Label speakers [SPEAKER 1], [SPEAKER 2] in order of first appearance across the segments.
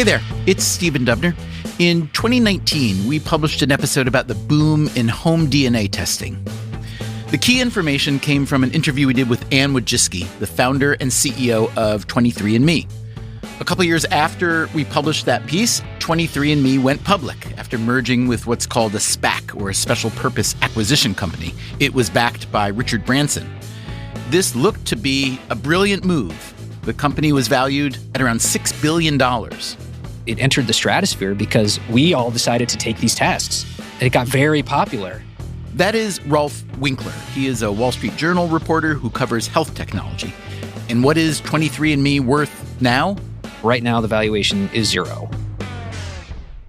[SPEAKER 1] Hey there, it's Stephen Dubner. In 2019, we published an episode about the boom in home DNA testing. The key information came from an interview we did with Anne Wojcicki, the founder and CEO of 23andMe. A couple years after we published that piece, 23andMe went public after merging with what's called a SPAC, or a special purpose acquisition company. It was backed by Richard Branson. This looked to be a brilliant move. The company was valued at around $6 billion.
[SPEAKER 2] It entered the stratosphere because we all decided to take these tests. And it got very popular.
[SPEAKER 1] That is Rolf Winkler. He is a Wall Street Journal reporter who covers health technology. And what is 23andMe worth now?
[SPEAKER 2] Right now, the valuation is zero.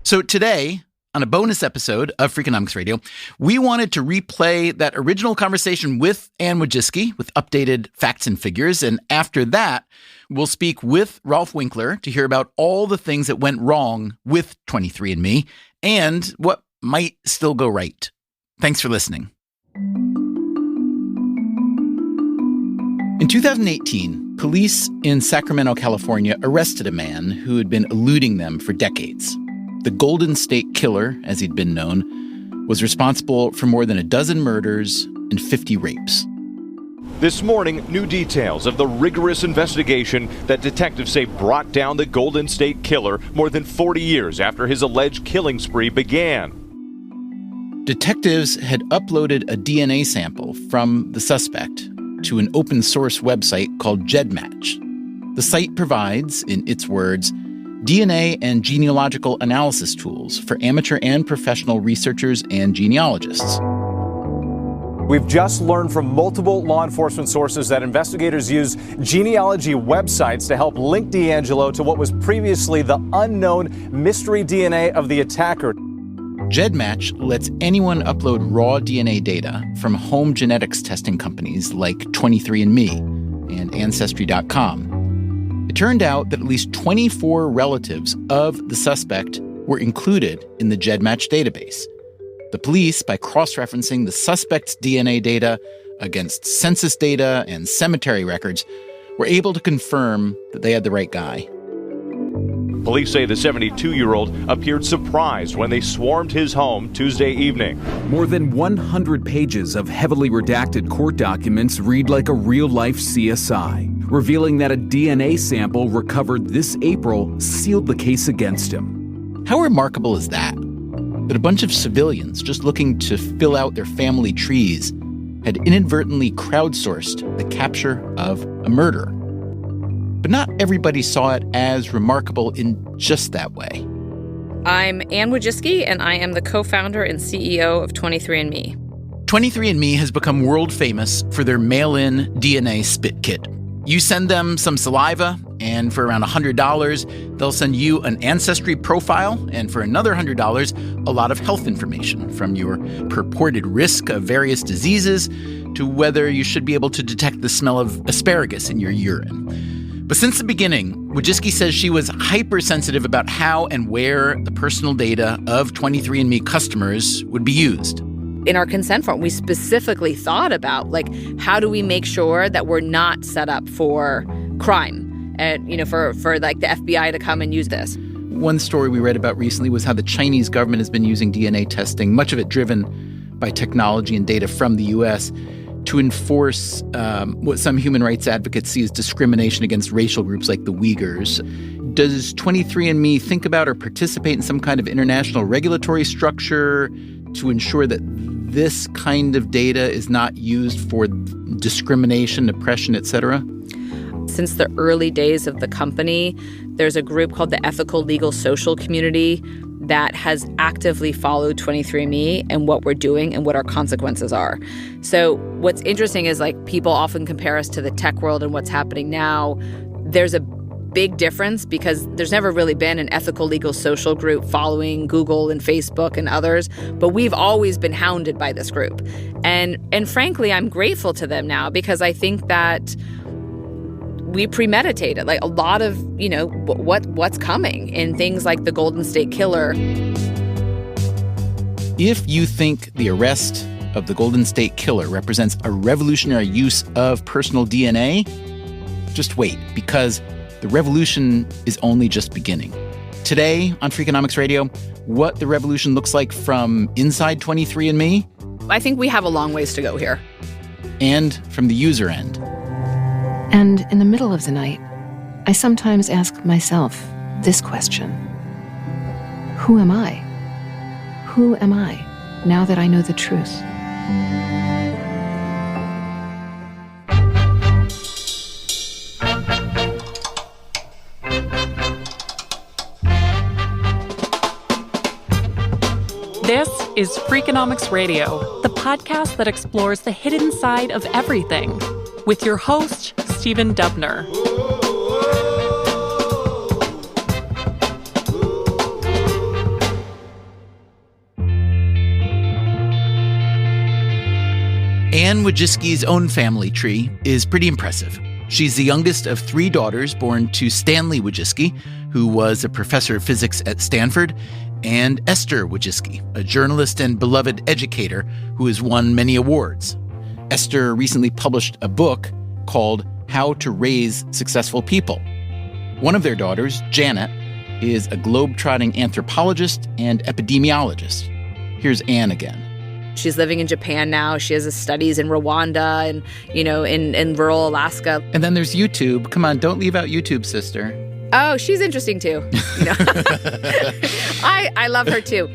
[SPEAKER 1] So today, on a bonus episode of Freakonomics Radio, we wanted to replay that original conversation with Anne Wojcicki with updated facts and figures. And after that, we'll speak with Rolf Winkler to hear about all the things that went wrong with 23andMe and what might still go right. Thanks for listening. In 2018, police in Sacramento, California, arrested a man who had been eluding them for decades. The Golden State Killer, as he'd been known, was responsible for more than a dozen murders and 50 rapes.
[SPEAKER 3] This morning, new details of the rigorous investigation that detectives say brought down the Golden State Killer more than 40 years after his alleged killing spree began.
[SPEAKER 1] Detectives had uploaded a DNA sample from the suspect to an open-source website called GEDmatch. The site provides, in its words, DNA and genealogical analysis tools for amateur and professional researchers and genealogists.
[SPEAKER 4] We've just learned from multiple law enforcement sources that investigators use genealogy websites to help link D'Angelo to what was previously the unknown mystery DNA of the attacker.
[SPEAKER 1] GEDmatch lets anyone upload raw DNA data from home genetics testing companies like 23andMe and Ancestry.com. It turned out that at least 24 relatives of the suspect were included in the GEDmatch database. The police, by cross-referencing the suspect's DNA data against census data and cemetery records, were able to confirm that they had the right guy.
[SPEAKER 3] Police say the 72-year-old appeared surprised when they swarmed his home Tuesday evening.
[SPEAKER 5] More than 100 pages of heavily redacted court documents read like a real-life CSI, revealing that a DNA sample recovered this April sealed the case against him.
[SPEAKER 1] How remarkable is that? That a bunch of civilians just looking to fill out their family trees had inadvertently crowdsourced the capture of a murderer. But not everybody saw it as remarkable in just that way.
[SPEAKER 6] I'm Anne Wojcicki, and I am the co-founder and CEO of 23andMe.
[SPEAKER 1] 23andMe has become world famous for their mail-in DNA spit kit. You send them some saliva, and for around $100, they'll send you an ancestry profile, and for another $100, a lot of health information, from your purported risk of various diseases to whether you should be able to detect the smell of asparagus in your urine. But since the beginning, Wojcicki says she was hypersensitive about how and where the personal data of 23andMe customers would be used.
[SPEAKER 6] In our consent form, we specifically thought about, how do we make sure that we're not set up for crime and, for the FBI to come and use this.
[SPEAKER 1] One story we read about recently was how the Chinese government has been using DNA testing, much of it driven by technology and data from the U.S., to enforce what some human rights advocates see as discrimination against racial groups like the Uyghurs. Does 23andMe think about or participate in some kind of international regulatory structure to ensure that this kind of data is not used for discrimination, oppression, etc.?
[SPEAKER 6] Since the early days of the company, there's a group called the Ethical Legal Social Community that has actively followed 23andMe and what we're doing and what our consequences are. So what's interesting is people often compare us to the tech world and what's happening now. There's a big difference because there's never really been an ethical legal social group following Google and Facebook and others, but we've always been hounded by this group. And frankly, I'm grateful to them now because I think that we premeditated a lot of, what's coming in things like the Golden State Killer.
[SPEAKER 1] If you think the arrest of the Golden State Killer represents a revolutionary use of personal DNA, just wait, because the revolution is only just beginning. Today on Freakonomics Radio, what the revolution looks like from inside 23andMe.
[SPEAKER 6] I think we have a long ways to go here.
[SPEAKER 1] And from the user end.
[SPEAKER 7] And in the middle of the night, I sometimes ask myself this question. Who am I? Who am I now that I know the truth?
[SPEAKER 8] This is Freakonomics Radio, the podcast that explores the hidden side of everything, with your host, Stephen Dubner.
[SPEAKER 1] Anne Wojcicki's own family tree is pretty impressive. She's the youngest of 3 daughters born to Stanley Wojcicki, who was a professor of physics at Stanford, and Esther Wojcicki, a journalist and beloved educator who has won many awards. Esther recently published a book called How to Raise Successful People. One of their daughters, Janet, is a globe-trotting anthropologist and epidemiologist. Here's Anne again.
[SPEAKER 6] She's living in Japan now. She has studies in Rwanda and, in rural Alaska.
[SPEAKER 1] And then there's YouTube. Come on, don't leave out YouTube, sister.
[SPEAKER 6] Oh, she's interesting too. I love her too.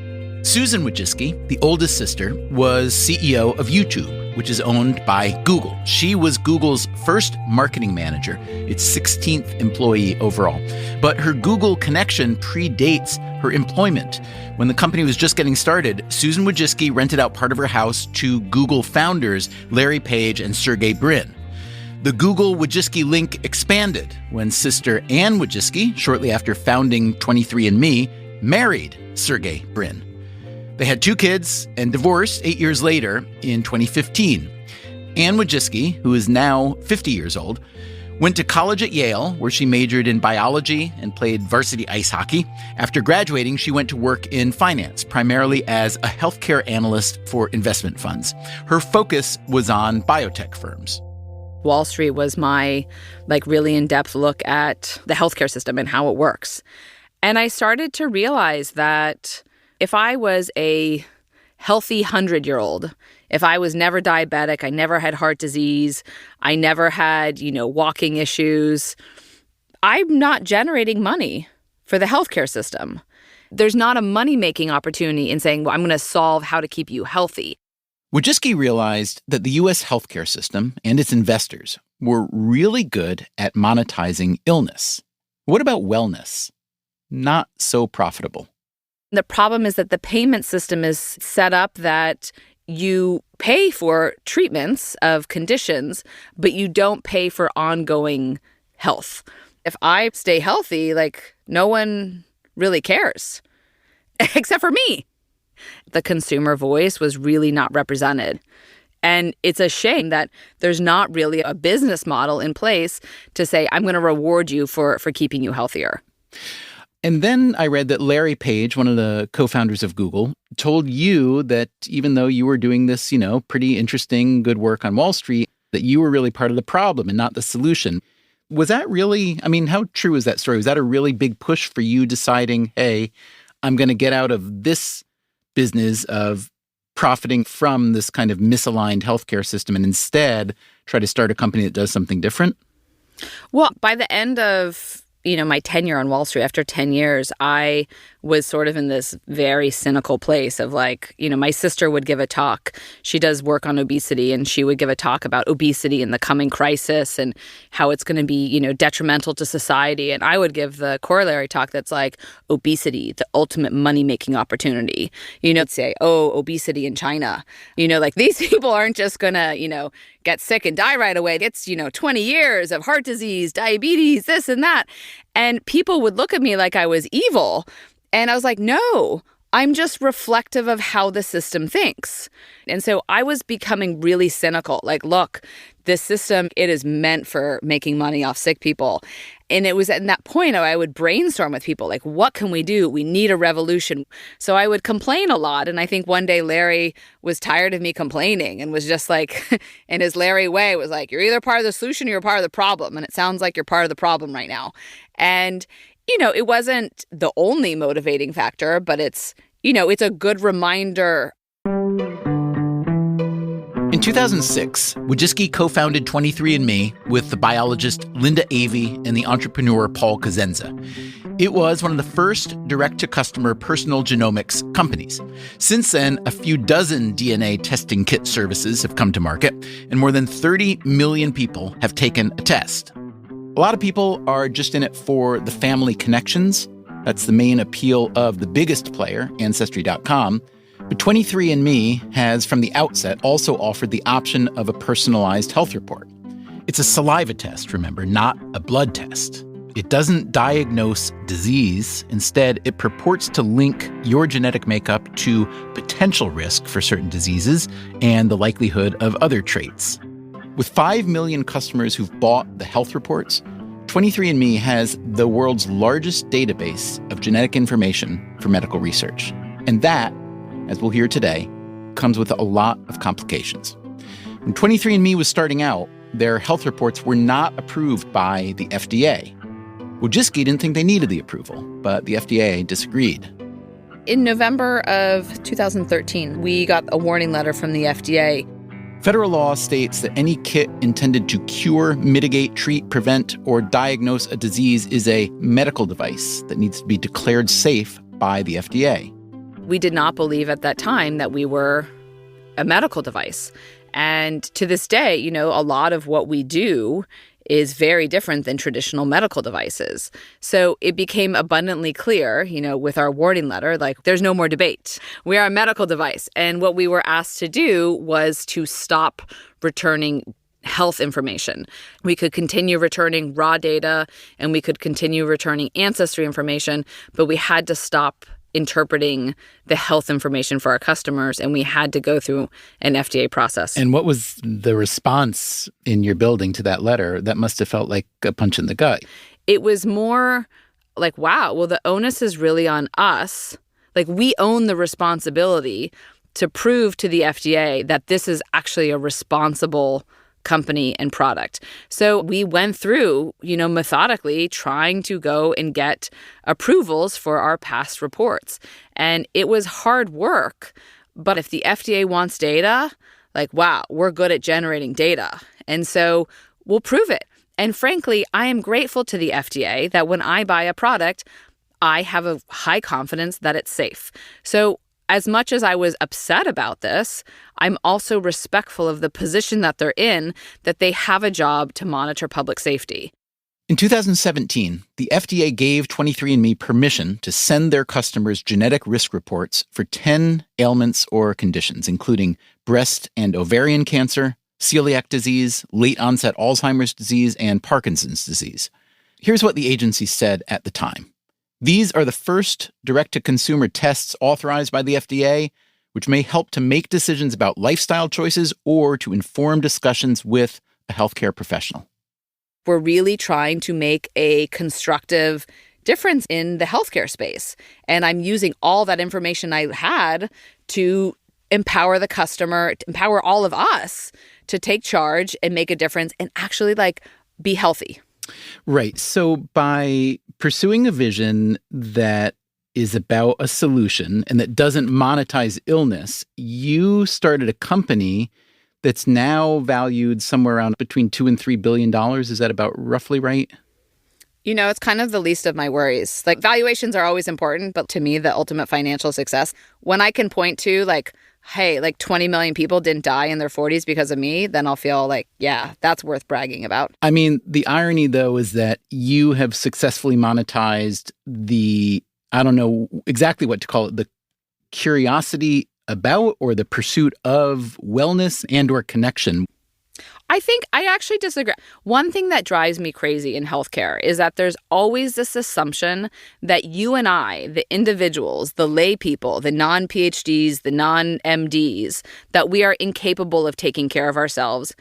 [SPEAKER 1] Susan Wojcicki, the oldest sister, was CEO of YouTube, which is owned by Google. She was Google's first marketing manager, its 16th employee overall. But her Google connection predates her employment. When the company was just getting started, Susan Wojcicki rented out part of her house to Google founders Larry Page and Sergey Brin. The Google-Wojcicki link expanded when sister Anne Wojcicki, shortly after founding 23andMe, married Sergey Brin. They had 2 kids and divorced 8 years later in 2015. Anne Wojcicki, who is now 50 years old, went to college at Yale, where she majored in biology and played varsity ice hockey. After graduating, she went to work in finance, primarily as a healthcare analyst for investment funds. Her focus was on biotech firms.
[SPEAKER 6] Wall Street was my really in-depth look at the healthcare system and how it works. And I started to realize that if I was a healthy 100-year-old, if I was never diabetic, I never had heart disease, I never had, walking issues, I'm not generating money for the healthcare system. There's not a money-making opportunity in saying, well, I'm going to solve how to keep you healthy.
[SPEAKER 1] Wojcicki realized that the U.S. healthcare system and its investors were really good at monetizing illness. What about wellness? Not so profitable.
[SPEAKER 6] The problem is that the payment system is set up that you pay for treatments of conditions, but you don't pay for ongoing health. If I stay healthy, no one really cares, except for me. The consumer voice was really not represented. And it's a shame that there's not really a business model in place to say, I'm going to reward you for keeping you healthier.
[SPEAKER 1] And then I read that Larry Page, one of the co-founders of Google, told you that even though you were doing this, pretty interesting, good work on Wall Street, that you were really part of the problem and not the solution. Was that really, how true is that story? Was that a really big push for you deciding, hey, I'm going to get out of this business of profiting from this kind of misaligned healthcare system and instead try to start a company that does something different?
[SPEAKER 6] Well, by the end of my tenure on Wall Street, after 10 years, I was sort of in this very cynical place of my sister would give a talk. She does work on obesity, and she would give a talk about obesity and the coming crisis and how it's going to be, detrimental to society. And I would give the corollary talk that's obesity, the ultimate money-making opportunity. Say, obesity in China. These people aren't just going to, get sick and die right away. It's, 20 years of heart disease, diabetes, this and that. And people would look at me like I was evil. And I was like, no, I'm just reflective of how the system thinks. And so I was becoming really cynical. Look, this system, it is meant for making money off sick people. And it was at that point I would brainstorm with people, what can we do? We need a revolution. So I would complain a lot. And I think one day Larry was tired of me complaining and was just in his Larry way, was you're either part of the solution or you're part of the problem. And it sounds like you're part of the problem right now. And It wasn't the only motivating factor, but it's a good reminder.
[SPEAKER 1] In 2006, Wojcicki co-founded 23andMe with the biologist Linda Avey and the entrepreneur Paul Cosenza. It was one of the first direct-to-customer personal genomics companies. Since then, a few dozen DNA testing kit services have come to market, and more than 30 million people have taken a test. A lot of people are just in it for the family connections. That's the main appeal of the biggest player, Ancestry.com. But 23andMe has, from the outset, also offered the option of a personalized health report. It's a saliva test, remember, not a blood test. It doesn't diagnose disease. Instead, it purports to link your genetic makeup to potential risk for certain diseases and the likelihood of other traits. With 5 million customers who've bought the health reports, 23andMe has the world's largest database of genetic information for medical research. And that, as we'll hear today, comes with a lot of complications. When 23andMe was starting out, their health reports were not approved by the FDA. Wojcicki didn't think they needed the approval, but the FDA disagreed.
[SPEAKER 6] In November of 2013, we got a warning letter from the FDA.
[SPEAKER 1] Federal law states that any kit intended to cure, mitigate, treat, prevent, or diagnose a disease is a medical device that needs to be declared safe by the FDA.
[SPEAKER 6] We did not believe at that time that we were a medical device. And to this day, a lot of what we do is very different than traditional medical devices. So it became abundantly clear, with our warning letter, there's no more debate. We are a medical device. And what we were asked to do was to stop returning health information. We could continue returning raw data and we could continue returning ancestry information, but we had to stop interpreting the health information for our customers, and we had to go through an FDA process.
[SPEAKER 1] And what was the response in your building to that letter? That must have felt like a punch in the gut.
[SPEAKER 6] It was more like, wow, well, the onus is really on us. We own the responsibility to prove to the FDA that this is actually a responsible company and product. So we went through, methodically trying to go and get approvals for our past reports. And it was hard work. But if the FDA wants data, wow, we're good at generating data. And so we'll prove it. And frankly, I am grateful to the FDA that when I buy a product, I have a high confidence that it's safe. So as much as I was upset about this, I'm also respectful of the position that they're in, that they have a job to monitor public safety.
[SPEAKER 1] In 2017, the FDA gave 23andMe permission to send their customers genetic risk reports for 10 ailments or conditions, including breast and ovarian cancer, celiac disease, late-onset Alzheimer's disease, and Parkinson's disease. Here's what the agency said at the time. These are the first direct-to-consumer tests authorized by the FDA, which may help to make decisions about lifestyle choices or to inform discussions with a healthcare professional.
[SPEAKER 6] We're really trying to make a constructive difference in the healthcare space. And I'm using all that information I had to empower the customer, to empower all of us to take charge and make a difference and actually be healthy.
[SPEAKER 1] Right. So by pursuing a vision that is about a solution and that doesn't monetize illness, you started a company that's now valued somewhere around between $2 and $3 billion. Is that about roughly right?
[SPEAKER 6] It's kind of the least of my worries. Valuations are always important, but to me, the ultimate financial success, when I can point to hey, 20 million people didn't die in their 40s because of me, then I'll feel yeah, that's worth bragging about.
[SPEAKER 1] I mean, the irony, though, is that you have successfully monetized I don't know exactly what to call it, the curiosity about or the pursuit of wellness and or connection.
[SPEAKER 6] I think I actually disagree. One thing that drives me crazy in healthcare is that there's always this assumption that you and I, the individuals, the lay people, the non-PhDs, the non-MDs, that we are incapable of taking care of ourselves.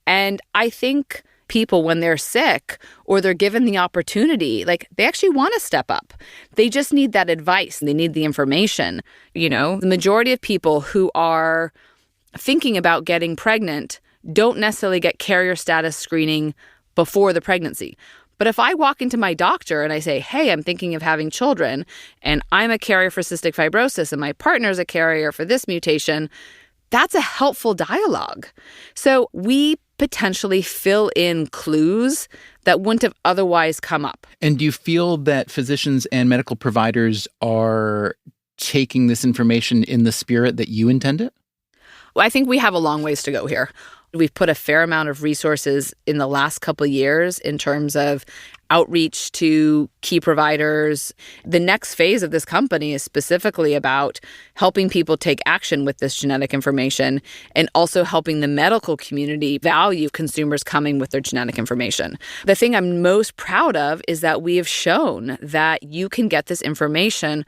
[SPEAKER 6] And I think people, when they're sick or they're given the opportunity, they actually want to step up. They just need that advice. They need the information. The majority of people who are thinking about getting pregnant don't necessarily get carrier status screening before the pregnancy. But if I walk into my doctor and I say, hey, I'm thinking of having children, and I'm a carrier for cystic fibrosis, and my partner's a carrier for this mutation, that's a helpful dialogue. So we potentially fill in clues that wouldn't have otherwise come up.
[SPEAKER 1] And do you feel that physicians and medical providers are taking this information in the spirit that you intended?
[SPEAKER 6] Well, I think we have a long ways to go here. We've put a fair amount of resources in the last couple of years in terms of outreach to key providers. The next phase of this company is specifically about helping people take action with this genetic information and also helping the medical community value consumers coming with their genetic information. The thing I'm most proud of is that we have shown that you can get this information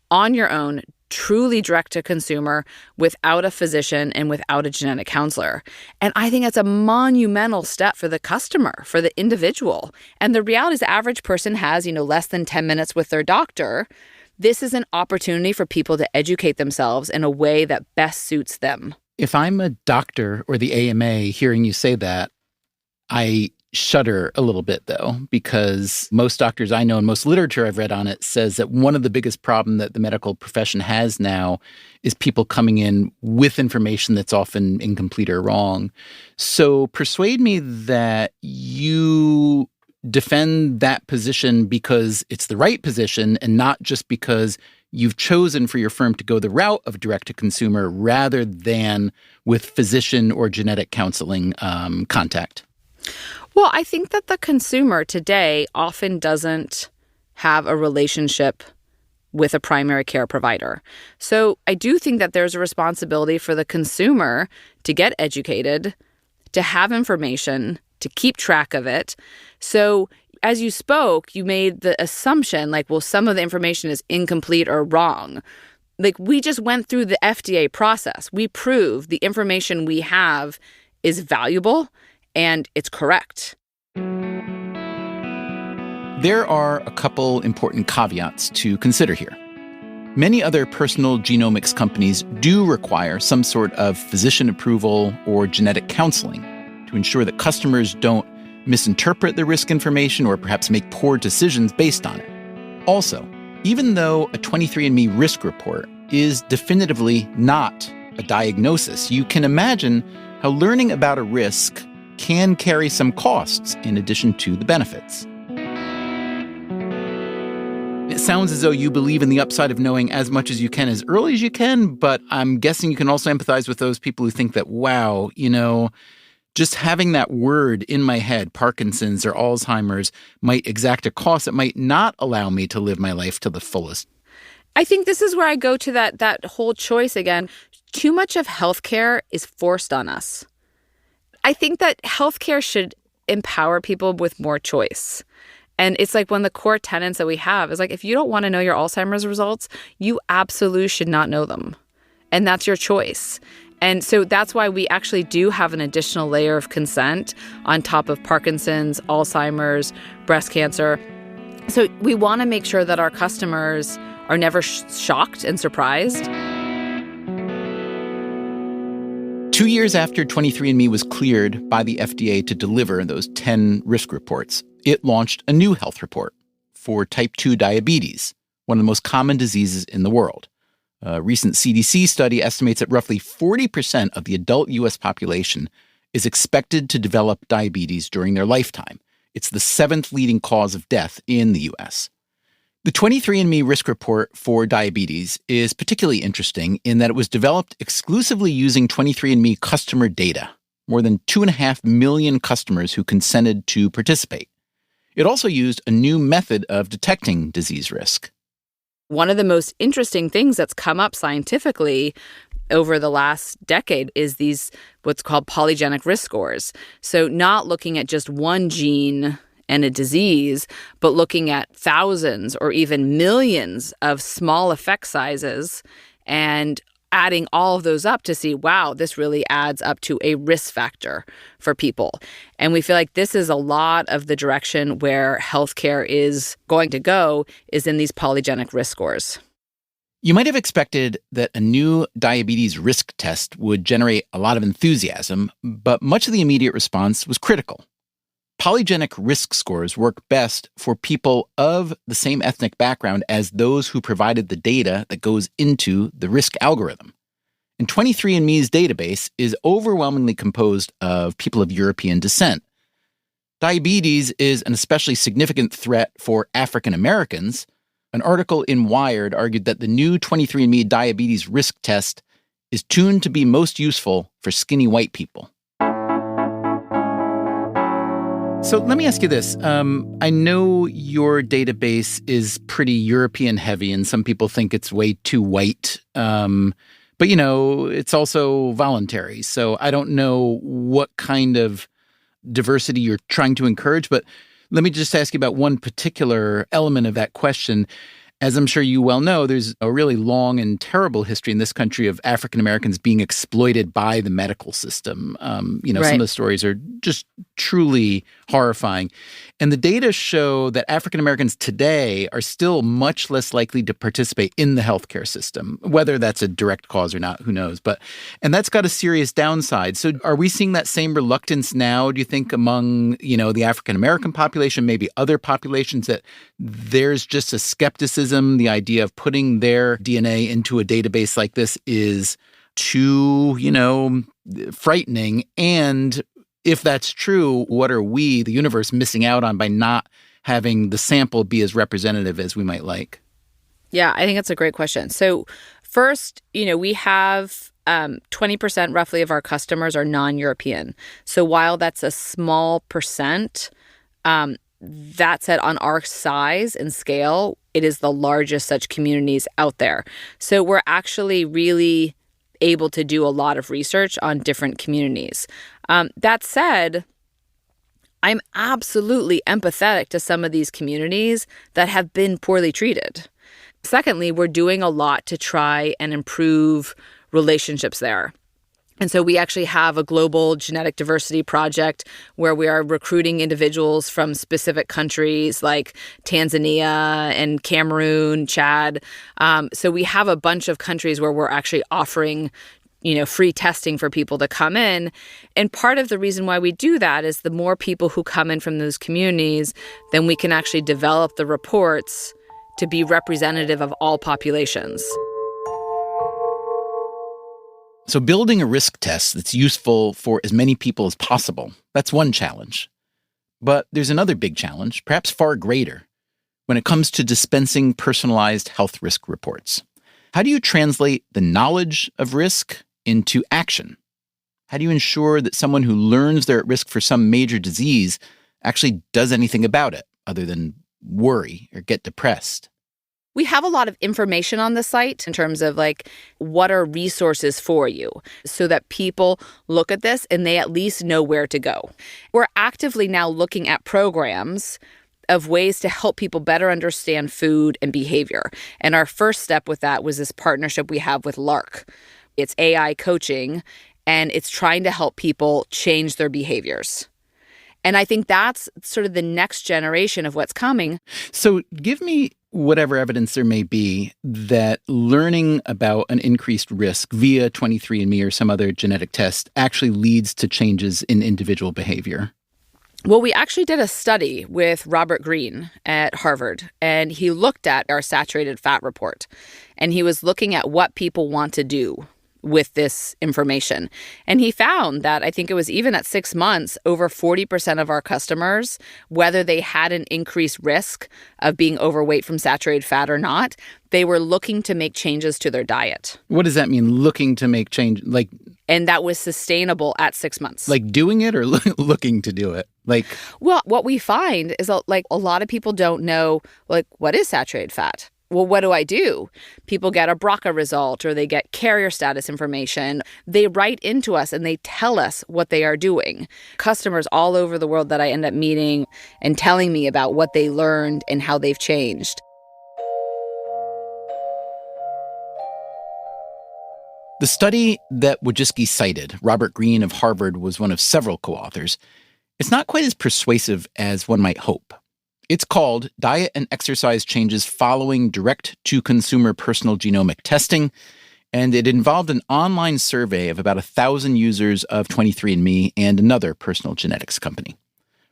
[SPEAKER 6] on your own, truly direct to consumer, without a physician and without a genetic counselor. And I think that's a monumental step for the customer, for the individual. And the reality is the average person has, less than 10 minutes with their doctor. This is an opportunity for people to educate themselves in a way that best suits them.
[SPEAKER 1] If I'm a doctor or the AMA hearing you say that, I shudder a little bit, though, because most doctors I know and most literature I've read on it says that one of the biggest problems that the medical profession has now is people coming in with information that's often incomplete or wrong. So persuade me that you defend that position because it's the right position and not just because you've chosen for your firm to go the route of direct-to-consumer rather than with physician or genetic counseling contact.
[SPEAKER 6] Well, I think that the consumer today often doesn't have a relationship with a primary care provider. So I do think that there's a responsibility for the consumer to get educated, to have information, to keep track of it. So as you spoke, you made the assumption some of the information is incomplete or wrong. We just went through the FDA process. We proved the information we have is valuable and it's correct.
[SPEAKER 1] There are a couple important caveats to consider here. Many other personal genomics companies do require some sort of physician approval or genetic counseling to ensure that customers don't misinterpret the risk information or perhaps make poor decisions based on it. Also, even though a 23andMe risk report is definitively not a diagnosis, you can imagine how learning about a risk can carry some costs in addition to the benefits. It sounds as though you believe in the upside of knowing as much as you can as early as you can, but I'm guessing you can also empathize with those people who think that, wow, just having that word in my head, Parkinson's or Alzheimer's, might exact a cost that might not allow me to live my life to the fullest.
[SPEAKER 6] I think this is where I go to that whole choice again. Too much of healthcare is forced on us. I think that healthcare should empower people with more choice. And it's one of the core tenets that we have is if you don't want to know your Alzheimer's results, you absolutely should not know them. And that's your choice. And so that's why we actually do have an additional layer of consent on top of Parkinson's, Alzheimer's, breast cancer. So we want to make sure that our customers are never shocked and surprised.
[SPEAKER 1] 2 years after 23andMe was cleared by the FDA to deliver those 10 risk reports, it launched a new health report for type 2 diabetes, one of the most common diseases in the world. A recent CDC study estimates that roughly 40% of the adult U.S. population is expected to develop diabetes during their lifetime. It's the 7th leading cause of death in the U.S. The 23andMe risk report for diabetes is particularly interesting in that it was developed exclusively using 23andMe customer data, more than 2.5 million customers who consented to participate. It also used a new method of detecting disease risk.
[SPEAKER 6] One of the most interesting things that's come up scientifically over the last decade is these what's called polygenic risk scores. So not looking at just one gene and a disease, but looking at thousands or even millions of small effect sizes and adding all of those up to see, wow, this really adds up to a risk factor for people. And we feel like this is a lot of the direction where healthcare is going to go is in these polygenic risk scores.
[SPEAKER 1] You might have expected that a new diabetes risk test would generate a lot of enthusiasm, but much of the immediate response was critical. polygenic risk scores work best for people of the same ethnic background as those who provided the data that goes into the risk algorithm. And 23andMe's database is overwhelmingly composed of people of European descent. Diabetes is an especially significant threat for African Americans. An article in Wired argued that the new 23andMe diabetes risk test is tuned to be most useful for skinny white people. So let me ask you this. I know your database is pretty European heavy, and some people think it's way too white. But, it's also voluntary. So I don't know what kind of diversity you're trying to encourage. But let me just ask you about one particular element of that question. As I'm sure you well know, there's a really long and terrible history in this country of African Americans being exploited by the medical system. Right. Some of the stories are just truly horrifying. And the data show that African Americans today are still much less likely to participate in the healthcare system, whether that's a direct cause or not, who knows. And that's got a serious downside. So are we seeing that same reluctance now, do you think, among, the African American population, maybe other populations, that there's just a skepticism? The idea of putting their DNA into a database like this is too, frightening. And if that's true, what are we, the universe, missing out on by not having the sample be as representative as we might like?
[SPEAKER 6] Yeah, I think that's a great question. So first, we have 20% roughly of our customers are non-European. So while that's a small percent, that said, on our size and scale, it is the largest such communities out there. So we're actually really able to do a lot of research on different communities. That said, I'm absolutely empathetic to some of these communities that have been poorly treated. Secondly, we're doing a lot to try and improve relationships there. And so we actually have a global genetic diversity project where we are recruiting individuals from specific countries like Tanzania and Cameroon, Chad. So we have a bunch of countries where we're actually offering, free testing for people to come in. And part of the reason why we do that is the more people who come in from those communities, then we can actually develop the reports to be representative of all populations.
[SPEAKER 1] So building a risk test that's useful for as many people as possible, that's one challenge. But there's another big challenge, perhaps far greater, when it comes to dispensing personalized health risk reports. How do you translate the knowledge of risk into action? How do you ensure that someone who learns they're at risk for some major disease actually does anything about it other than worry or get depressed?
[SPEAKER 6] We have a lot of information on the site in terms of what are resources for you so that people look at this and they at least know where to go. We're actively now looking at programs of ways to help people better understand food and behavior. And our first step with that was this partnership we have with Lark. It's AI coaching, and it's trying to help people change their behaviors. And I think that's sort of the next generation of what's coming.
[SPEAKER 1] So give me whatever evidence there may be that learning about an increased risk via 23andMe or some other genetic test actually leads to changes in individual behavior.
[SPEAKER 6] Well, we actually did a study with Robert Greene at Harvard, and he looked at our saturated fat report, and he was looking at what people want to do with this information. And he found that, I think it was even at 6 months, over 40% of our customers, whether they had an increased risk of being overweight from saturated fat or not, they were looking to make changes to their diet.
[SPEAKER 1] What does that mean, looking to make change?
[SPEAKER 6] And that was sustainable at 6 months.
[SPEAKER 1] Like doing it or looking to do it?
[SPEAKER 6] Well, what we find is a lot of people don't know, what is saturated fat? Well, what do? People get a BRCA result or they get carrier status information. They write into us and they tell us what they are doing. Customers all over the world that I end up meeting and telling me about what they learned and how they've changed.
[SPEAKER 1] The study that Wojcicki cited, Robert Greene of Harvard was one of several co-authors. It's not quite as persuasive as one might hope. It's called Diet and Exercise Changes Following Direct-to-Consumer Personal Genomic Testing, and it involved an online survey of about 1,000 users of 23andMe and another personal genetics company.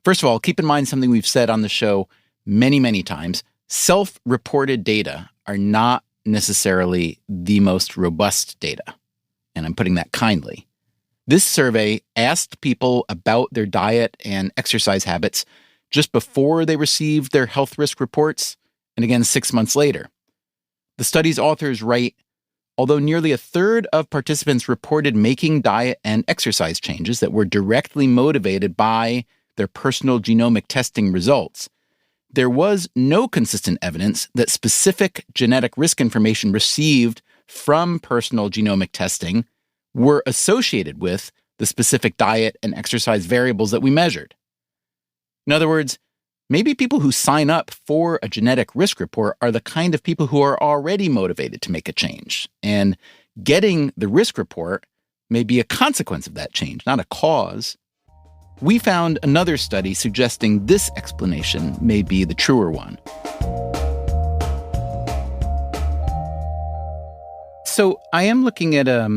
[SPEAKER 1] First of all, keep in mind something we've said on the show many, many times. Self-reported data are not necessarily the most robust data. And I'm putting that kindly. This survey asked people about their diet and exercise habits just before they received their health risk reports, and again 6 months later. The study's authors write, although nearly a third of participants reported making diet and exercise changes that were directly motivated by their personal genomic testing results, there was no consistent evidence that specific genetic risk information received from personal genomic testing were associated with the specific diet and exercise variables that we measured. In other words, maybe people who sign up for a genetic risk report are the kind of people who are already motivated to make a change, and getting the risk report may be a consequence of that change, not a cause. We found another study suggesting this explanation may be the truer one. So I am looking at a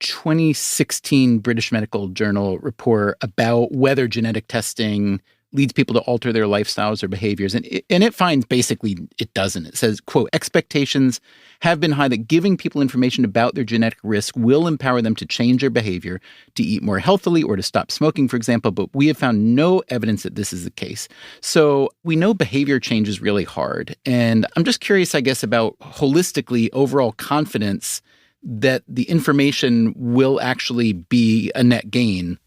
[SPEAKER 1] 2016 British Medical Journal report about whether genetic testing leads people to alter their lifestyles or behaviors. And it finds basically it doesn't. It says, quote, expectations have been high that giving people information about their genetic risk will empower them to change their behavior, to eat more healthily or to stop smoking, for example. But we have found no evidence that this is the case. So we know behavior change is really hard. And I'm just curious, I guess, about holistically overall confidence that the information will actually be a net gain.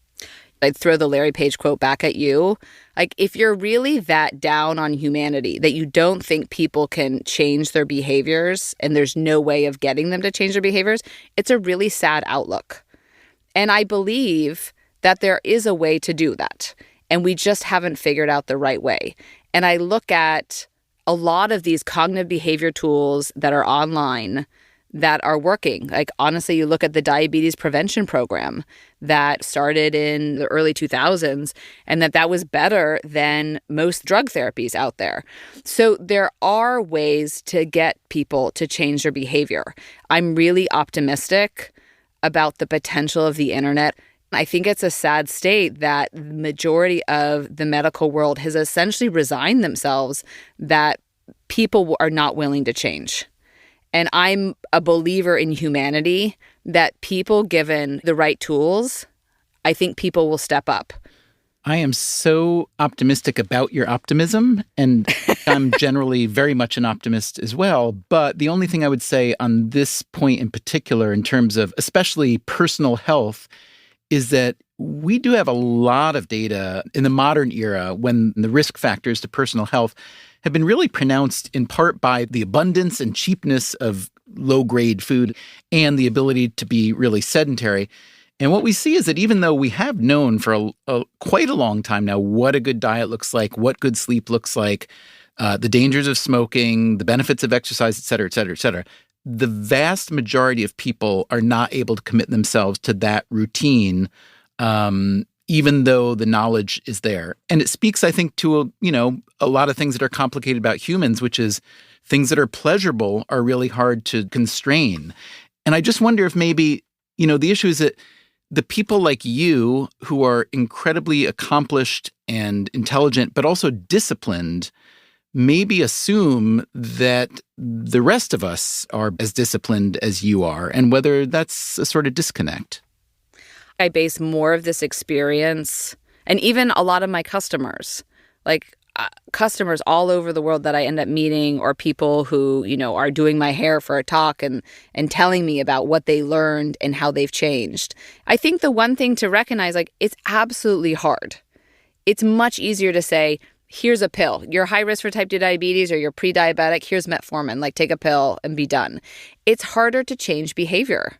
[SPEAKER 6] I'd throw the Larry Page quote back at you. Like, if you're really that down on humanity, that you don't think people can change their behaviors and there's no way of getting them to change their behaviors, it's a really sad outlook. And I believe that there is a way to do that. And we just haven't figured out the right way. And I look at a lot of these cognitive behavior tools that are online that are working. Like, honestly, you look at the diabetes prevention program that started in the early 2000s, and that was better than most drug therapies out there. So there are ways to get people to change their behavior. I'm really optimistic about the potential of the internet. I think it's a sad state that the majority of the medical world has essentially resigned themselves that people are not willing to change. And I'm a believer in humanity, that people given the right tools, I think people will step up.
[SPEAKER 1] I am so optimistic about your optimism, and I'm generally very much an optimist as well. But the only thing I would say on this point in particular, in terms of especially personal health, is that we do have a lot of data in the modern era when the risk factors to personal health have been really pronounced in part by the abundance and cheapness of low-grade food and the ability to be really sedentary. And what we see is that even though we have known for quite a long time now what a good diet looks like, what good sleep looks like, the dangers of smoking, the benefits of exercise, et cetera, et cetera, et cetera, the vast majority of people are not able to commit themselves to that routine, even though the knowledge is there. And it speaks, I think, to a lot of things that are complicated about humans, which is things that are pleasurable are really hard to constrain. And I just wonder if maybe, the issue is that the people like you who are incredibly accomplished and intelligent, but also disciplined, maybe assume that the rest of us are as disciplined as you are, and whether that's a sort of disconnect.
[SPEAKER 6] I base more of this experience, and even a lot of my customers, customers all over the world that I end up meeting, or people who, are doing my hair for a talk and telling me about what they learned and how they've changed. I think the one thing to recognize, it's absolutely hard. It's much easier to say, here's a pill. You're high risk for type 2 diabetes or you're pre-diabetic. Here's metformin. Take a pill and be done. It's harder to change behavior.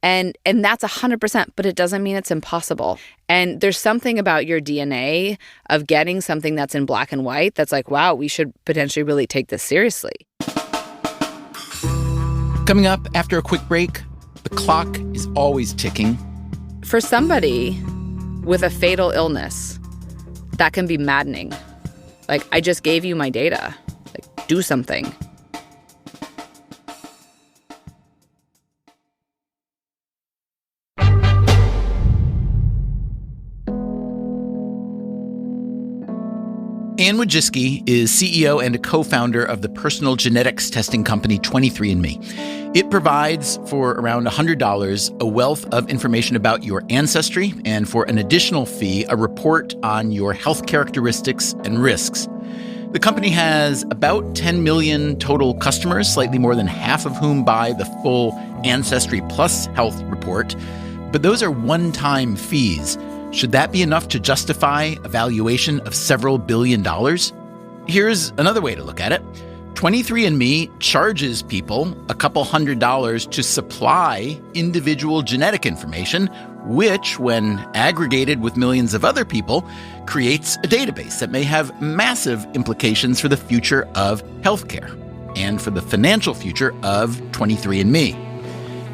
[SPEAKER 6] And that's 100%, but it doesn't mean it's impossible. And there's something about your DNA of getting something that's in black and white that's like, wow, we should potentially really take this seriously.
[SPEAKER 1] Coming up after a quick break, the clock is always ticking.
[SPEAKER 6] For somebody with a fatal illness, that can be maddening. I just gave you my data. Do something.
[SPEAKER 1] Anne Wojcicki is CEO and a co-founder of the personal genetics testing company 23andMe. It provides, for around $100, a wealth of information about your ancestry, and for an additional fee, a report on your health characteristics and risks. The company has about 10 million total customers, slightly more than half of whom buy the full Ancestry Plus health report. But those are one-time fees. Should that be enough to justify a valuation of several $billion? Here's another way to look at it. 23andMe charges people a couple $100 to supply individual genetic information, which, when aggregated with millions of other people, creates a database that may have massive implications for the future of healthcare and for the financial future of 23andMe.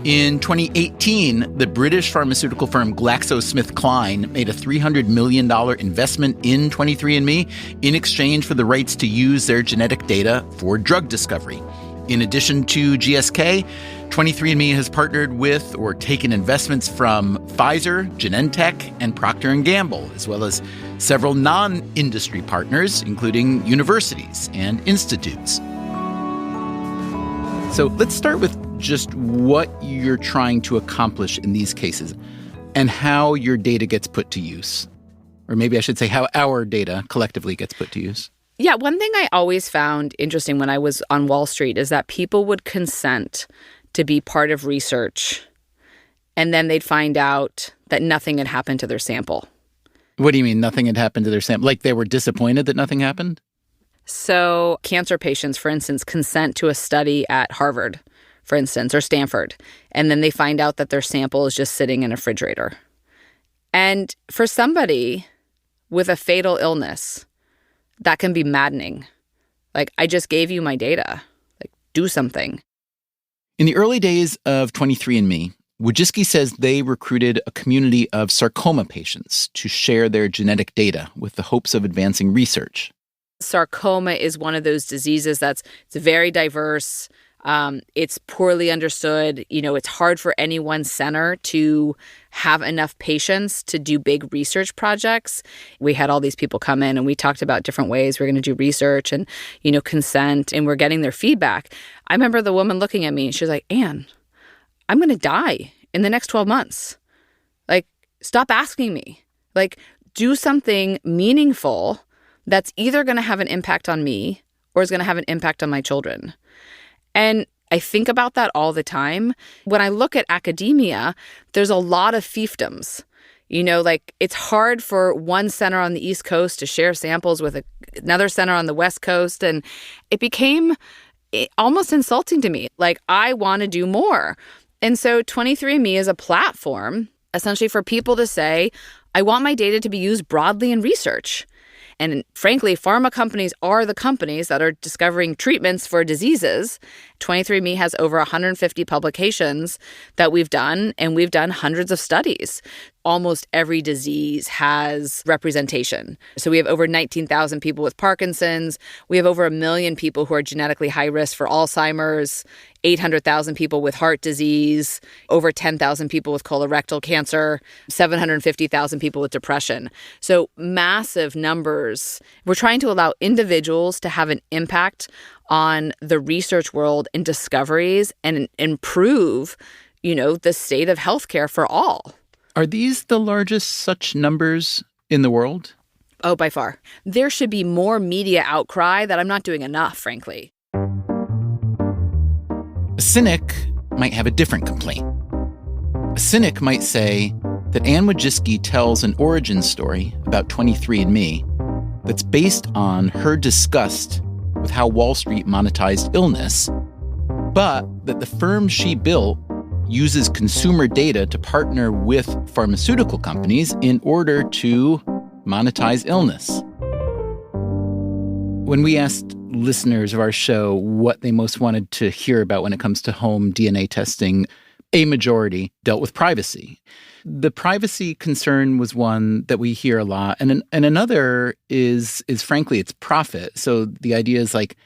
[SPEAKER 1] In 2018, the British pharmaceutical firm GlaxoSmithKline made a $300 million investment in 23andMe in exchange for the rights to use their genetic data for drug discovery. In addition to GSK, 23andMe has partnered with or taken investments from Pfizer, Genentech, and Procter & Gamble, as well as several non-industry partners, including universities and institutes. So let's start with just what you're trying to accomplish in these cases and how your data gets put to use. Or maybe I should say how our data collectively gets put to use.
[SPEAKER 6] Yeah, one thing I always found interesting when I was on Wall Street is that people would consent to be part of research, and then they'd find out that nothing had happened to their sample.
[SPEAKER 1] What do you mean nothing had happened to their sample? Like they were disappointed that nothing happened?
[SPEAKER 6] So cancer patients, for instance, consent to a study at Harvard, for instance, or Stanford, and then they find out that their sample is just sitting in a refrigerator. And for somebody with a fatal illness, that can be maddening. Like, I just gave you my data. Like, do something.
[SPEAKER 1] In the early days of 23andMe, Wojcicki says they recruited a community of sarcoma patients to share their genetic data with the hopes of advancing research.
[SPEAKER 6] Sarcoma is one of those diseases it's very diverse. It's poorly understood. It's hard for any one center to have enough patients to do big research projects. We had all these people come in and we talked about different ways we're going to do research and, consent, and we're getting their feedback. I remember the woman looking at me and she was like, Anne, I'm going to die in the next 12 months. Like, stop asking me. Like, do something meaningful that's either going to have an impact on me or is going to have an impact on my children. And I think about that all the time. When I look at academia, there's a lot of fiefdoms. It's hard for one center on the East Coast to share samples with another center on the West Coast. And it became almost insulting to me. Like, I want to do more. And so 23andMe is a platform, essentially, for people to say, I want my data to be used broadly in research. And frankly, pharma companies are the companies that are discovering treatments for diseases. 23andMe has over 150 publications that we've done, and we've done hundreds of studies. Almost every disease has representation. So we have over 19,000 people with Parkinson's. We have over 1 million people who are genetically high risk for Alzheimer's, 800,000 people with heart disease, over 10,000 people with colorectal cancer, 750,000 people with depression. So massive numbers. We're trying to allow individuals to have an impact on the research world and discoveries and improve, the state of healthcare for all.
[SPEAKER 1] Are these the largest such numbers in the world?
[SPEAKER 6] Oh, by far. There should be more media outcry that I'm not doing enough, frankly.
[SPEAKER 1] A cynic might have a different complaint. A cynic might say that Anne Wojcicki tells an origin story about 23andMe that's based on her disgust with how Wall Street monetized illness, but that the firm she built uses consumer data to partner with pharmaceutical companies in order to monetize illness. When we asked listeners of our show what they most wanted to hear about when it comes to home DNA testing, a majority dealt with privacy. The privacy concern was one that we hear a lot. And another is frankly, it's profit. So the idea is like,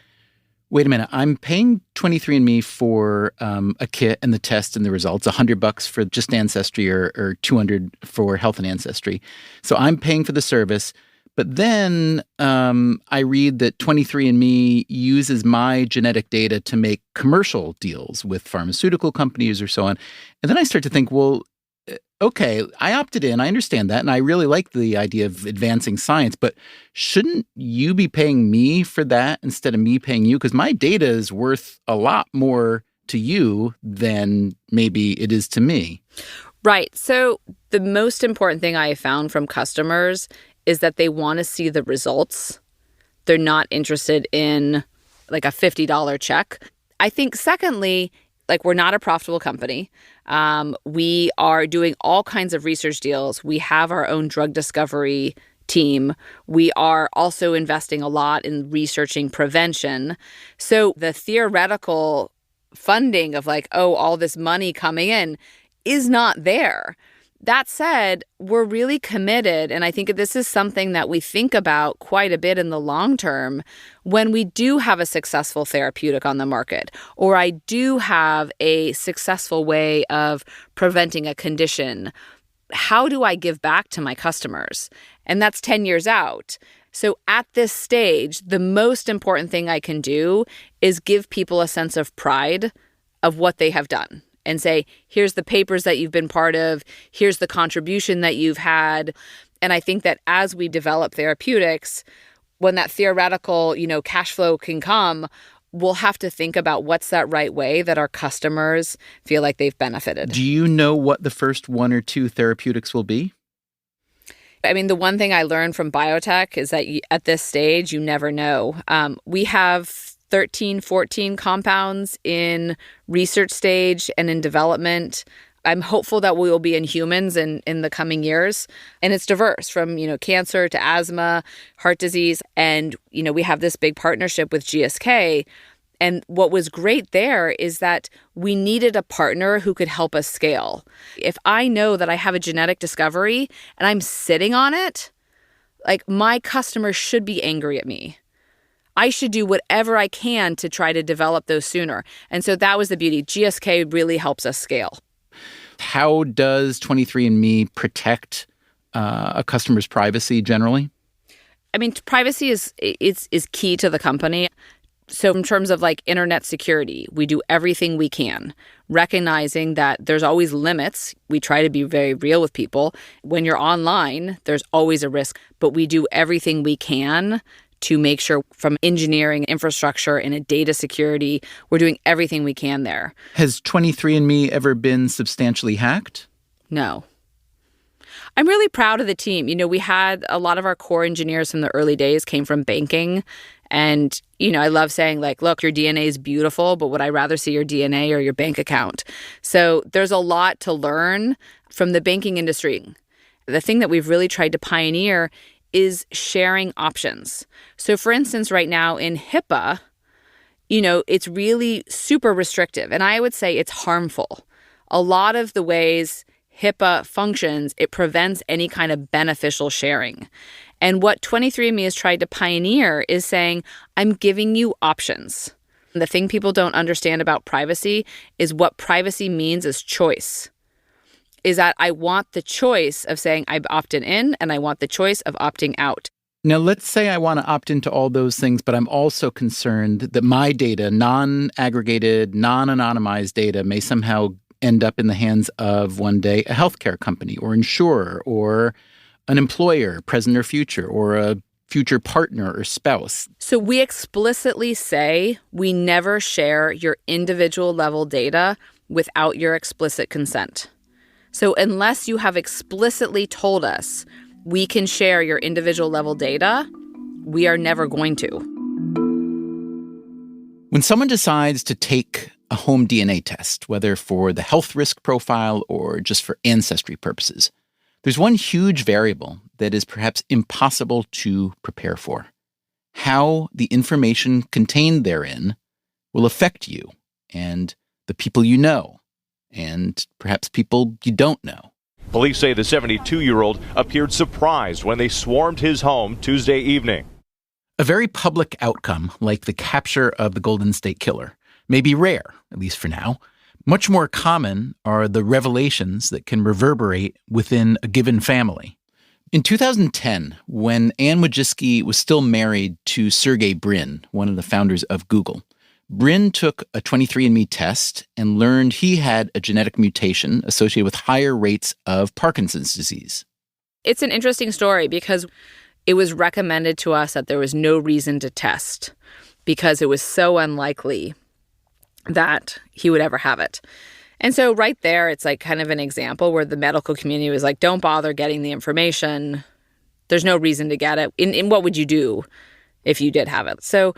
[SPEAKER 1] wait a minute, I'm paying 23andMe for a kit and the test and the results, $100 for just Ancestry or $200 for Health and Ancestry. So I'm paying for the service, But then I read that 23andMe uses my genetic data to make commercial deals with pharmaceutical companies or so on. And then I start to think, well, okay, I opted in. I understand that. And I really like the idea of advancing science. But shouldn't you be paying me for that instead of me paying you? Because my data is worth a lot more to you than maybe it is to me.
[SPEAKER 6] Right. So the most important thing I have found from customers is that they want to see the results. They're not interested in like a $50 check. I think secondly, like we're not a profitable company. We are doing all kinds of research deals. We have our own drug discovery team. We are also investing a lot in researching prevention. So the theoretical funding of like, oh, all this money coming in is not there. That said, we're really committed, and I think this is something that we think about quite a bit in the long term when we do have a successful therapeutic on the market, or I do have a successful way of preventing a condition. How do I give back to my customers? And that's 10 years out. So at this stage, the most important thing I can do is give people a sense of pride of what they have done. And say, here's the papers that you've been part of, here's the contribution that you've had. And I think that as we develop therapeutics, when that theoretical, cash flow can come, we'll have to think about what's that right way that our customers feel like they've benefited.
[SPEAKER 1] Do you know what the first one or two therapeutics will be?
[SPEAKER 6] I mean, the one thing I learned from biotech is that at this stage, you never know. We have 13, 14 compounds in research stage and in development. I'm hopeful that we will be in humans in the coming years. And it's diverse from, cancer to asthma, heart disease. And, we have this big partnership with GSK. And what was great there is that we needed a partner who could help us scale. If I know that I have a genetic discovery and I'm sitting on it, like my customers should be angry at me. I should do whatever I can to try to develop those sooner. And so that was the beauty. GSK really helps us scale.
[SPEAKER 1] How does 23andMe protect a customer's privacy generally?
[SPEAKER 6] I mean, privacy is key to the company. So in terms of like internet security, we do everything we can, recognizing that there's always limits. We try to be very real with people. When you're online, there's always a risk, but we do everything we can to make sure from engineering, infrastructure, and a data security, we're doing everything we can there.
[SPEAKER 1] Has 23andMe ever been substantially hacked?
[SPEAKER 6] No. I'm really proud of the team. We had a lot of our core engineers from the early days came from banking. And, I love saying like, look, your DNA is beautiful, but would I rather see your DNA or your bank account? So there's a lot to learn from the banking industry. The thing that we've really tried to pioneer is sharing options. So for instance, right now in HIPAA, it's really super restrictive. And I would say it's harmful. A lot of the ways HIPAA functions, it prevents any kind of beneficial sharing. And what 23andMe has tried to pioneer is saying, I'm giving you options. The thing people don't understand about privacy is what privacy means is choice. Is that I want the choice of saying I'm opting in and I want the choice of opting out.
[SPEAKER 1] Now, let's say I want to opt into all those things, but I'm also concerned that my data, non-aggregated, non-anonymized data, may somehow end up in the hands of one day a healthcare company or insurer or an employer, present or future, or a future partner or spouse.
[SPEAKER 6] So we explicitly say we never share your individual level data without your explicit consent. So unless you have explicitly told us we can share your individual level data, we are never going to.
[SPEAKER 1] When someone decides to take a home DNA test, whether for the health risk profile or just for ancestry purposes, there's one huge variable that is perhaps impossible to prepare for: how the information contained therein will affect you and the people you know, and perhaps people you don't know.
[SPEAKER 3] Police say the 72-year-old appeared surprised when they swarmed his home Tuesday evening.
[SPEAKER 1] A very public outcome, like the capture of the Golden State Killer, may be rare, at least for now. Much more common are the revelations that can reverberate within a given family. In 2010, when Anne Wojcicki was still married to Sergey Brin, one of the founders of Google, Brin took a 23andMe test and learned he had a genetic mutation associated with higher rates of Parkinson's disease.
[SPEAKER 6] It's an interesting story because it was recommended to us that there was no reason to test because it was so unlikely that he would ever have it. And so right there, it's like kind of an example where the medical community was like, don't bother getting the information. There's no reason to get it. In what would you do if you did have it? So,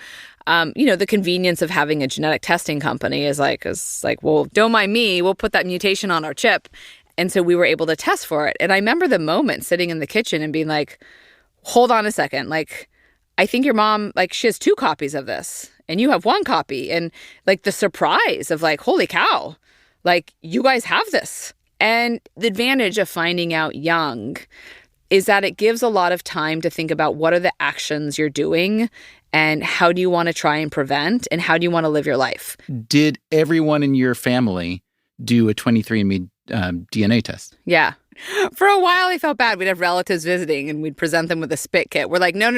[SPEAKER 6] the convenience of having a genetic testing company is like, well, don't mind me. We'll put that mutation on our chip. And so we were able to test for it. And I remember the moment sitting in the kitchen and being like, hold on a second. Like, I think your mom, like, she has 2 copies of this and you have 1 copy. And like the surprise of like, holy cow, like you guys have this. And the advantage of finding out young is that it gives a lot of time to think about what are the actions you're doing and how do you want to try and prevent and how do you want to live your life.
[SPEAKER 1] Did everyone in your family do a 23andMe DNA test?
[SPEAKER 6] Yeah. For a while, I felt bad. We'd have relatives visiting and we'd present them with a spit kit. We're like, no,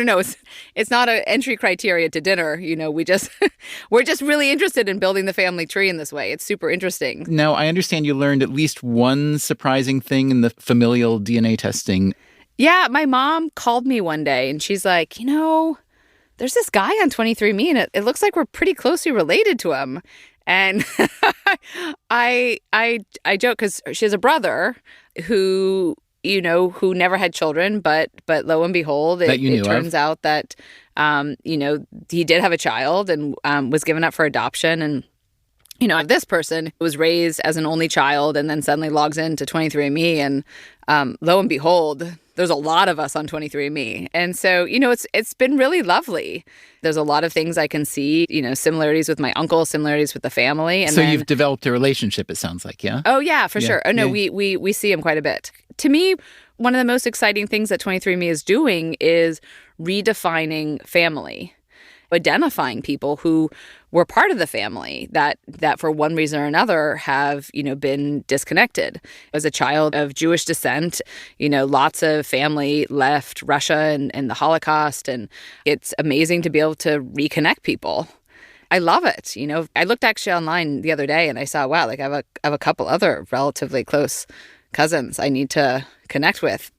[SPEAKER 6] it's not an entry criteria to dinner. We're just really interested in building the family tree in this way. It's super interesting.
[SPEAKER 1] Now, I understand you learned at least one surprising thing in the familial DNA testing.
[SPEAKER 6] Yeah, my mom called me one day and she's like, there's this guy on 23andMe and it looks like we're pretty closely related to him. And I joke because she has a brother who never had children, but lo and behold, it turns out that, he did have a child and was given up for adoption. And, this person was raised as an only child and then suddenly logs into 23andMe and lo and behold, there's a lot of us on 23andMe. And so, it's been really lovely. There's a lot of things I can see, similarities with my uncle, similarities with the family. And
[SPEAKER 1] so you've developed a relationship, it sounds like, yeah?
[SPEAKER 6] Oh, yeah, for sure. Oh, no, we see him quite a bit. To me, one of the most exciting things that 23andMe is doing is redefining family, identifying people who were part of the family that for one reason or another have, been disconnected. As a child of Jewish descent, lots of family left Russia and the Holocaust, and it's amazing to be able to reconnect people. I love it. I looked actually online the other day and I saw, wow, like I have a couple other relatively close cousins I need to connect with.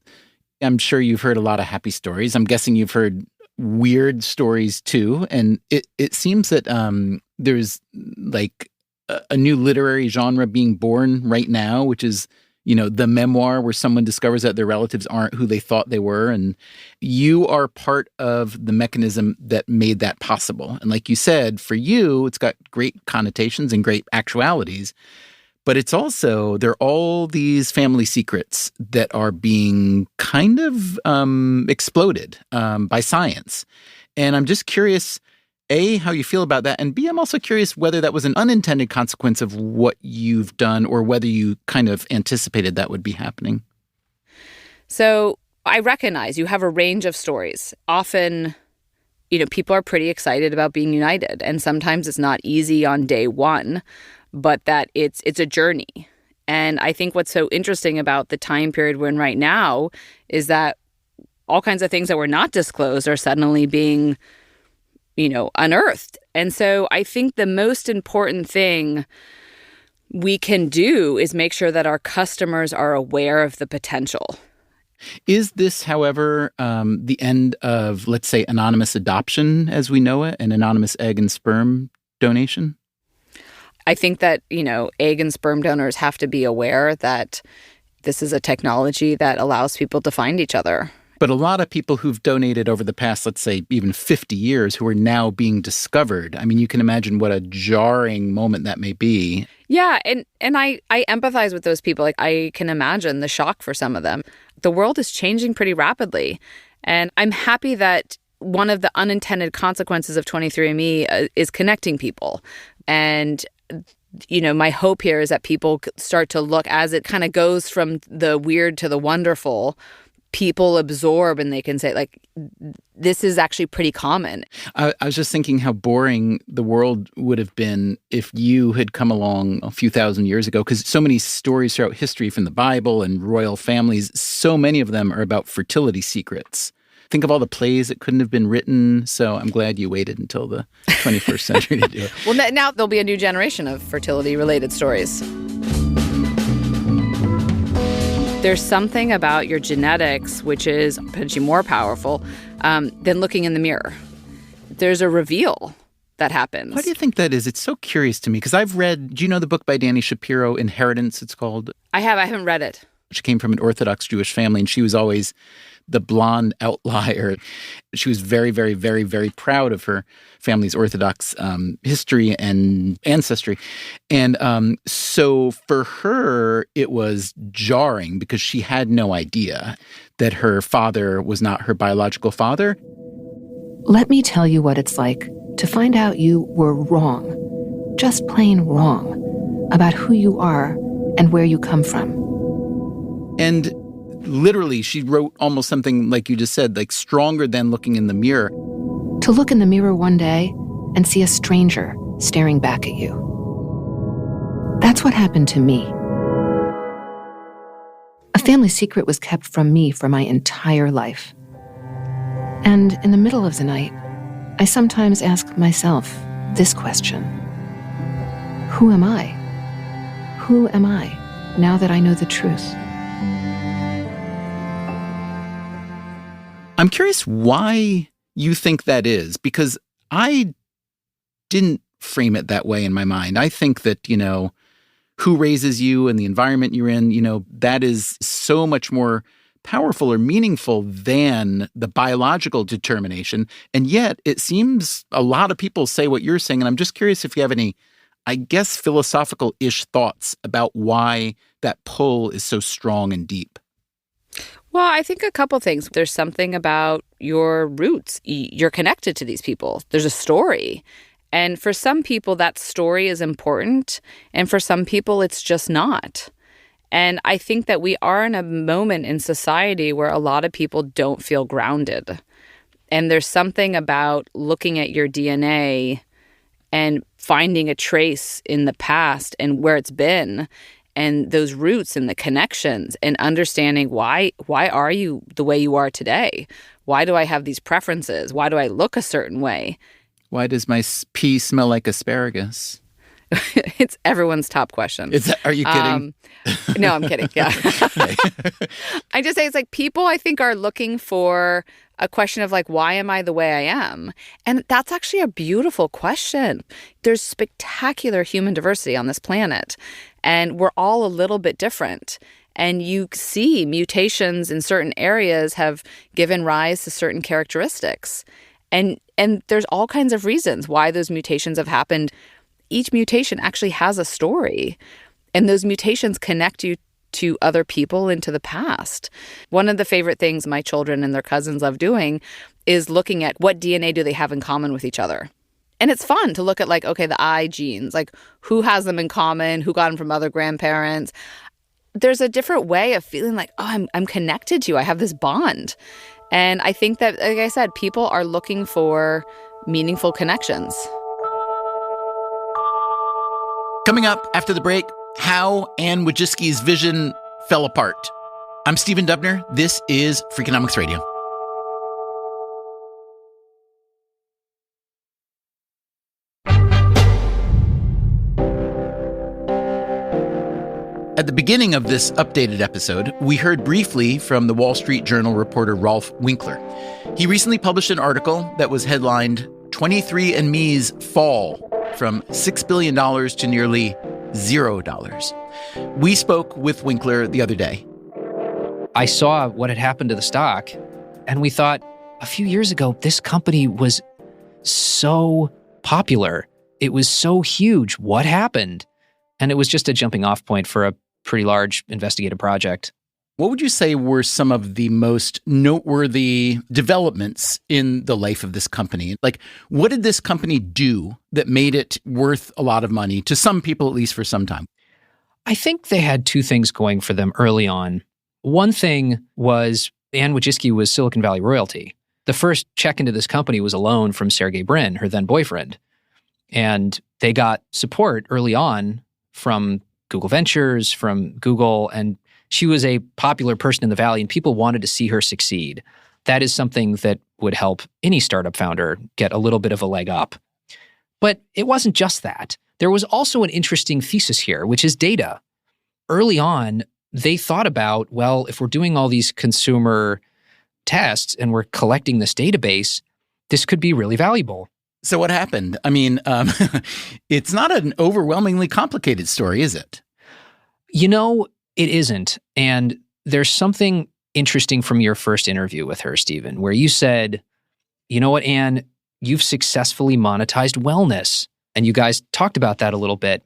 [SPEAKER 1] I'm sure you've heard a lot of happy stories. I'm guessing you've heard weird stories too, and it seems that there's like a new literary genre being born right now, which is the memoir where someone discovers that their relatives aren't who they thought they were, and you are part of the mechanism that made that possible. And like you said, for you, it's got great connotations and great actualities. But it's also, there are all these family secrets that are being kind of exploded by science. And I'm just curious, A, how you feel about that, and B, I'm also curious whether that was an unintended consequence of what you've done or whether you kind of anticipated that would be happening.
[SPEAKER 6] So I recognize you have a range of stories. Often, people are pretty excited about being united, and sometimes it's not easy on day one, but that it's a journey. And I think what's so interesting about the time period we're in right now is that all kinds of things that were not disclosed are suddenly being, unearthed. And so I think the most important thing we can do is make sure that our customers are aware of the potential.
[SPEAKER 1] Is this, however, the end of, let's say, anonymous adoption as we know it, an anonymous egg and sperm donation?
[SPEAKER 6] I think that, egg and sperm donors have to be aware that this is a technology that allows people to find each other.
[SPEAKER 1] But a lot of people who've donated over the past, let's say, even 50 years who are now being discovered. I mean, you can imagine what a jarring moment that may be.
[SPEAKER 6] Yeah, and I empathize with those people. Like, I can imagine the shock for some of them. The world is changing pretty rapidly. And I'm happy that one of the unintended consequences of 23andMe is connecting people. And my hope here is that people start to look as it kind of goes from the weird to the wonderful, people absorb and they can say, like, this is actually pretty common.
[SPEAKER 1] I was just thinking how boring the world would have been if you had come along a few thousand years ago, because so many stories throughout history from the Bible and royal families, so many of them are about fertility secrets. Think of all the plays that couldn't have been written. So I'm glad you waited until the 21st century to do it.
[SPEAKER 6] Well, now there'll be a new generation of fertility-related stories. There's something about your genetics which is potentially more powerful than looking in the mirror. There's a reveal that happens.
[SPEAKER 1] Why do you think that is? It's so curious to me because I've read, do you know the book by Danny Shapiro, Inheritance, it's called?
[SPEAKER 6] I haven't read it.
[SPEAKER 1] She came from an Orthodox Jewish family, and she was always the blonde outlier. She was very, very, very, very proud of her family's Orthodox history and ancestry. And so for her, it was jarring because she had no idea that her father was not her biological father.
[SPEAKER 7] Let me tell you what it's like to find out you were wrong, just plain wrong, about who you are and where you come from.
[SPEAKER 1] And literally, she wrote almost something like you just said, like stronger than looking in the mirror.
[SPEAKER 7] To look in the mirror one day and see a stranger staring back at you. That's what happened to me. A family secret was kept from me for my entire life. And in the middle of the night, I sometimes ask myself this question. Who am I? Who am I now that I know the truth?
[SPEAKER 1] I'm curious why you think that is, because I didn't frame it that way in my mind. I think that, who raises you and the environment you're in, that is so much more powerful or meaningful than the biological determination. And yet it seems a lot of people say what you're saying. And I'm just curious if you have any, I guess, philosophical-ish thoughts about why that pull is so strong and deep.
[SPEAKER 6] Well, I think a couple things. There's something about your roots. You're connected to these people. There's a story. And for some people, that story is important. And for some people, it's just not. And I think that we are in a moment in society where a lot of people don't feel grounded. And there's something about looking at your DNA and finding a trace in the past and where it's been, and those roots and the connections, and understanding why are you the way you are today? Why do I have these preferences? Why do I look a certain way?
[SPEAKER 1] Why does my pee smell like asparagus?
[SPEAKER 6] It's everyone's top question.
[SPEAKER 1] Are you kidding?
[SPEAKER 6] No, I'm kidding. Yeah. I just say it's like people, I think, are looking for a question of like, why am I the way I am? And that's actually a beautiful question. There's spectacular human diversity on this planet, and we're all a little bit different. And you see mutations in certain areas have given rise to certain characteristics. And there's all kinds of reasons why those mutations have happened. Each mutation actually has a story, and those mutations connect you to other people and to the past. One of the favorite things my children and their cousins love doing is looking at what DNA do they have in common with each other. And it's fun to look at, like, okay, the I genes, like who has them in common, who got them from other grandparents. There's a different way of feeling like, oh, I'm connected to you. I have this bond. And I think that, like I said, people are looking for meaningful connections.
[SPEAKER 1] Coming up after the break, how Anne Wojcicki's vision fell apart. I'm Stephen Dubner. This is Freakonomics Radio. At the beginning of this updated episode, we heard briefly from the Wall Street Journal reporter Rolf Winkler. He recently published an article that was headlined 23andMe's Fall from $6 billion to nearly $0. We spoke with Winkler the other day.
[SPEAKER 2] I saw what had happened to the stock, and we thought, a few years ago, this company was so popular. It was so huge. What happened? And it was just a jumping off point for a pretty large investigative project.
[SPEAKER 1] What would you say were some of the most noteworthy developments in the life of this company? Like, what did this company do that made it worth a lot of money, to some people at least for some time?
[SPEAKER 2] I think they had two things going for them early on. One thing was Anne Wojcicki was Silicon Valley royalty. The first check into this company was a loan from Sergey Brin, her then boyfriend. And they got support early on from Google Ventures, from Google, and she was a popular person in the Valley, and people wanted to see her succeed. That is something that would help any startup founder get a little bit of a leg up. But it wasn't just that. There was also an interesting thesis here, which is data. Early on, they thought about, well, if we're doing all these consumer tests and we're collecting this database, this could be really valuable.
[SPEAKER 1] So what happened? I mean, it's not an overwhelmingly complicated story, is it?
[SPEAKER 2] You know, it isn't. And there's something interesting from your first interview with her, Stephen, where you said, you know what, Anne, you've successfully monetized wellness. And you guys talked about that a little bit.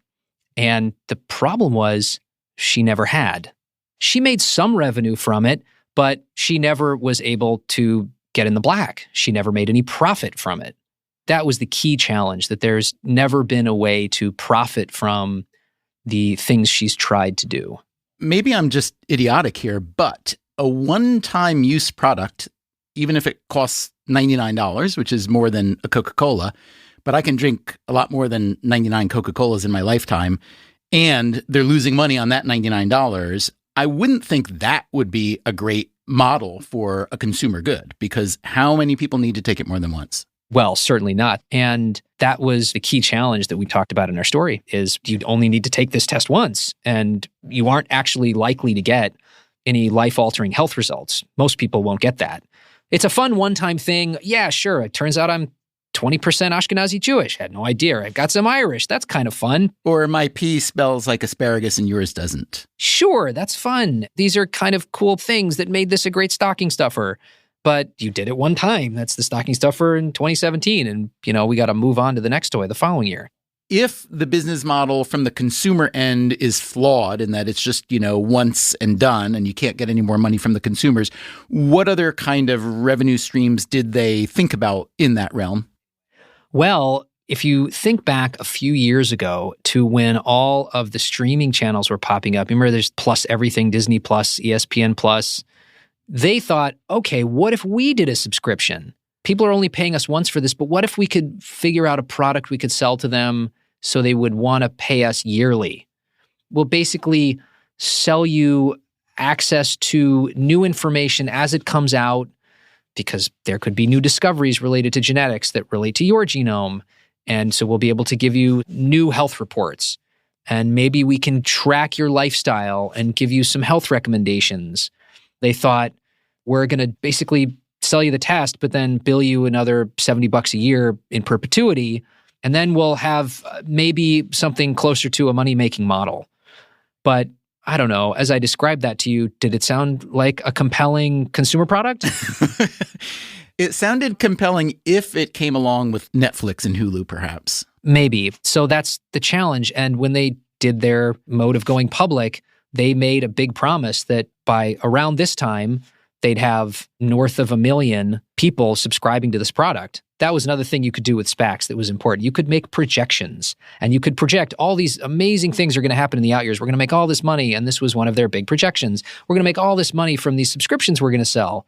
[SPEAKER 2] And the problem was she never had. She made some revenue from it, but she never was able to get in the black. She never made any profit from it. That was the key challenge, that there's never been a way to profit from the things she's tried to do.
[SPEAKER 1] Maybe I'm just idiotic here, but a one-time use product, even if it costs $99, which is more than a Coca-Cola, but I can drink a lot more than 99 Coca-Colas in my lifetime, and they're losing money on that $99, I wouldn't think that would be a great model for a consumer good, because how many people need to take it more than once?
[SPEAKER 2] Well, certainly not. And that was the key challenge that we talked about in our story, is you'd only need to take this test once, and you aren't actually likely to get any life-altering health results. Most people won't get that. It's a fun one-time thing. Yeah, sure. It turns out I'm 20% Ashkenazi Jewish. Had no idea. I've got some Irish. That's kind of fun.
[SPEAKER 1] Or my P spells like asparagus and yours doesn't.
[SPEAKER 2] Sure, that's fun. These are kind of cool things that made this a great stocking stuffer. But you did it one time. That's the stocking stuffer in 2017. And, we got to move on to the next toy the following year.
[SPEAKER 1] If the business model from the consumer end is flawed in that it's just, once and done and you can't get any more money from the consumers, what other kind of revenue streams did they think about in that realm?
[SPEAKER 2] Well, if you think back a few years ago to when all of the streaming channels were popping up, remember there's Plus Everything, Disney Plus, ESPN Plus, they thought, okay, what if we did a subscription? People are only paying us once for this, but what if we could figure out a product we could sell to them so they would want to pay us yearly? We'll basically sell you access to new information as it comes out, because there could be new discoveries related to genetics that relate to your genome. And so we'll be able to give you new health reports. And maybe we can track your lifestyle and give you some health recommendations. They thought, we're going to basically sell you the test, but then bill you another $70 a year in perpetuity. And then we'll have maybe something closer to a money-making model. But I don't know, as I described that to you, did it sound like a compelling consumer product?
[SPEAKER 1] It sounded compelling if it came along with Netflix and Hulu, perhaps.
[SPEAKER 2] Maybe. So that's the challenge. And when they did their mode of going public, they made a big promise that by around this time, they'd have north of 1 million people subscribing to this product. That was another thing you could do with SPACs that was important. You could make projections, and you could project all these amazing things are going to happen in the out years. We're going to make all this money, and this was one of their big projections. We're going to make all this money from these subscriptions we're going to sell.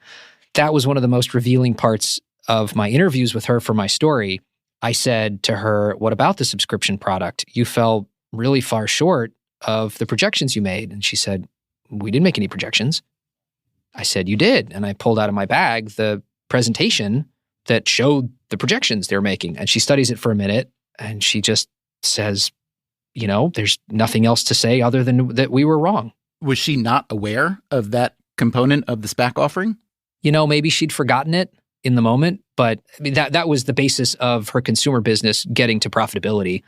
[SPEAKER 2] That was one of the most revealing parts of my interviews with her for my story. I said to her, what about the subscription product? You fell really far short of the projections you made. And she said, we didn't make any projections. I said, you did. And I pulled out of my bag the presentation that showed the projections they're making. And she studies it for a minute and she just says, there's nothing else to say other than that we were wrong.
[SPEAKER 1] Was she not aware of that component of the SPAC offering?
[SPEAKER 2] Maybe she'd forgotten it in the moment, but I mean, that was the basis of her consumer business getting to profitability.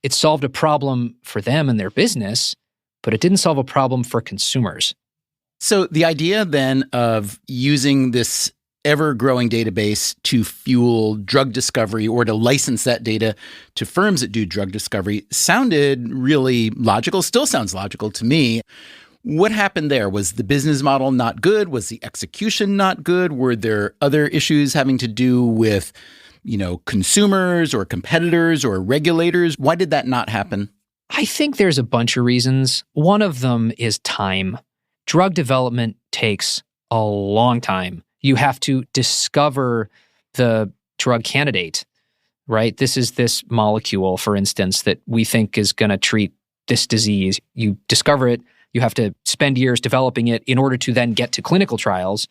[SPEAKER 2] It solved a problem for them and their business, but it didn't solve a problem for consumers.
[SPEAKER 1] So the idea then of using this ever-growing database to fuel drug discovery or to license that data to firms that do drug discovery sounded really logical, still sounds logical to me. What happened there? Was the business model not good? Was the execution not good? Were there other issues having to do with, consumers or competitors or regulators? Why did that not happen?
[SPEAKER 2] I think there's a bunch of reasons. One of them is time. Drug development takes a long time. You have to discover the drug candidate, right? This is this molecule, for instance, that we think is going to treat this disease. You discover it. You have to spend years developing it in order to then get to clinical trials.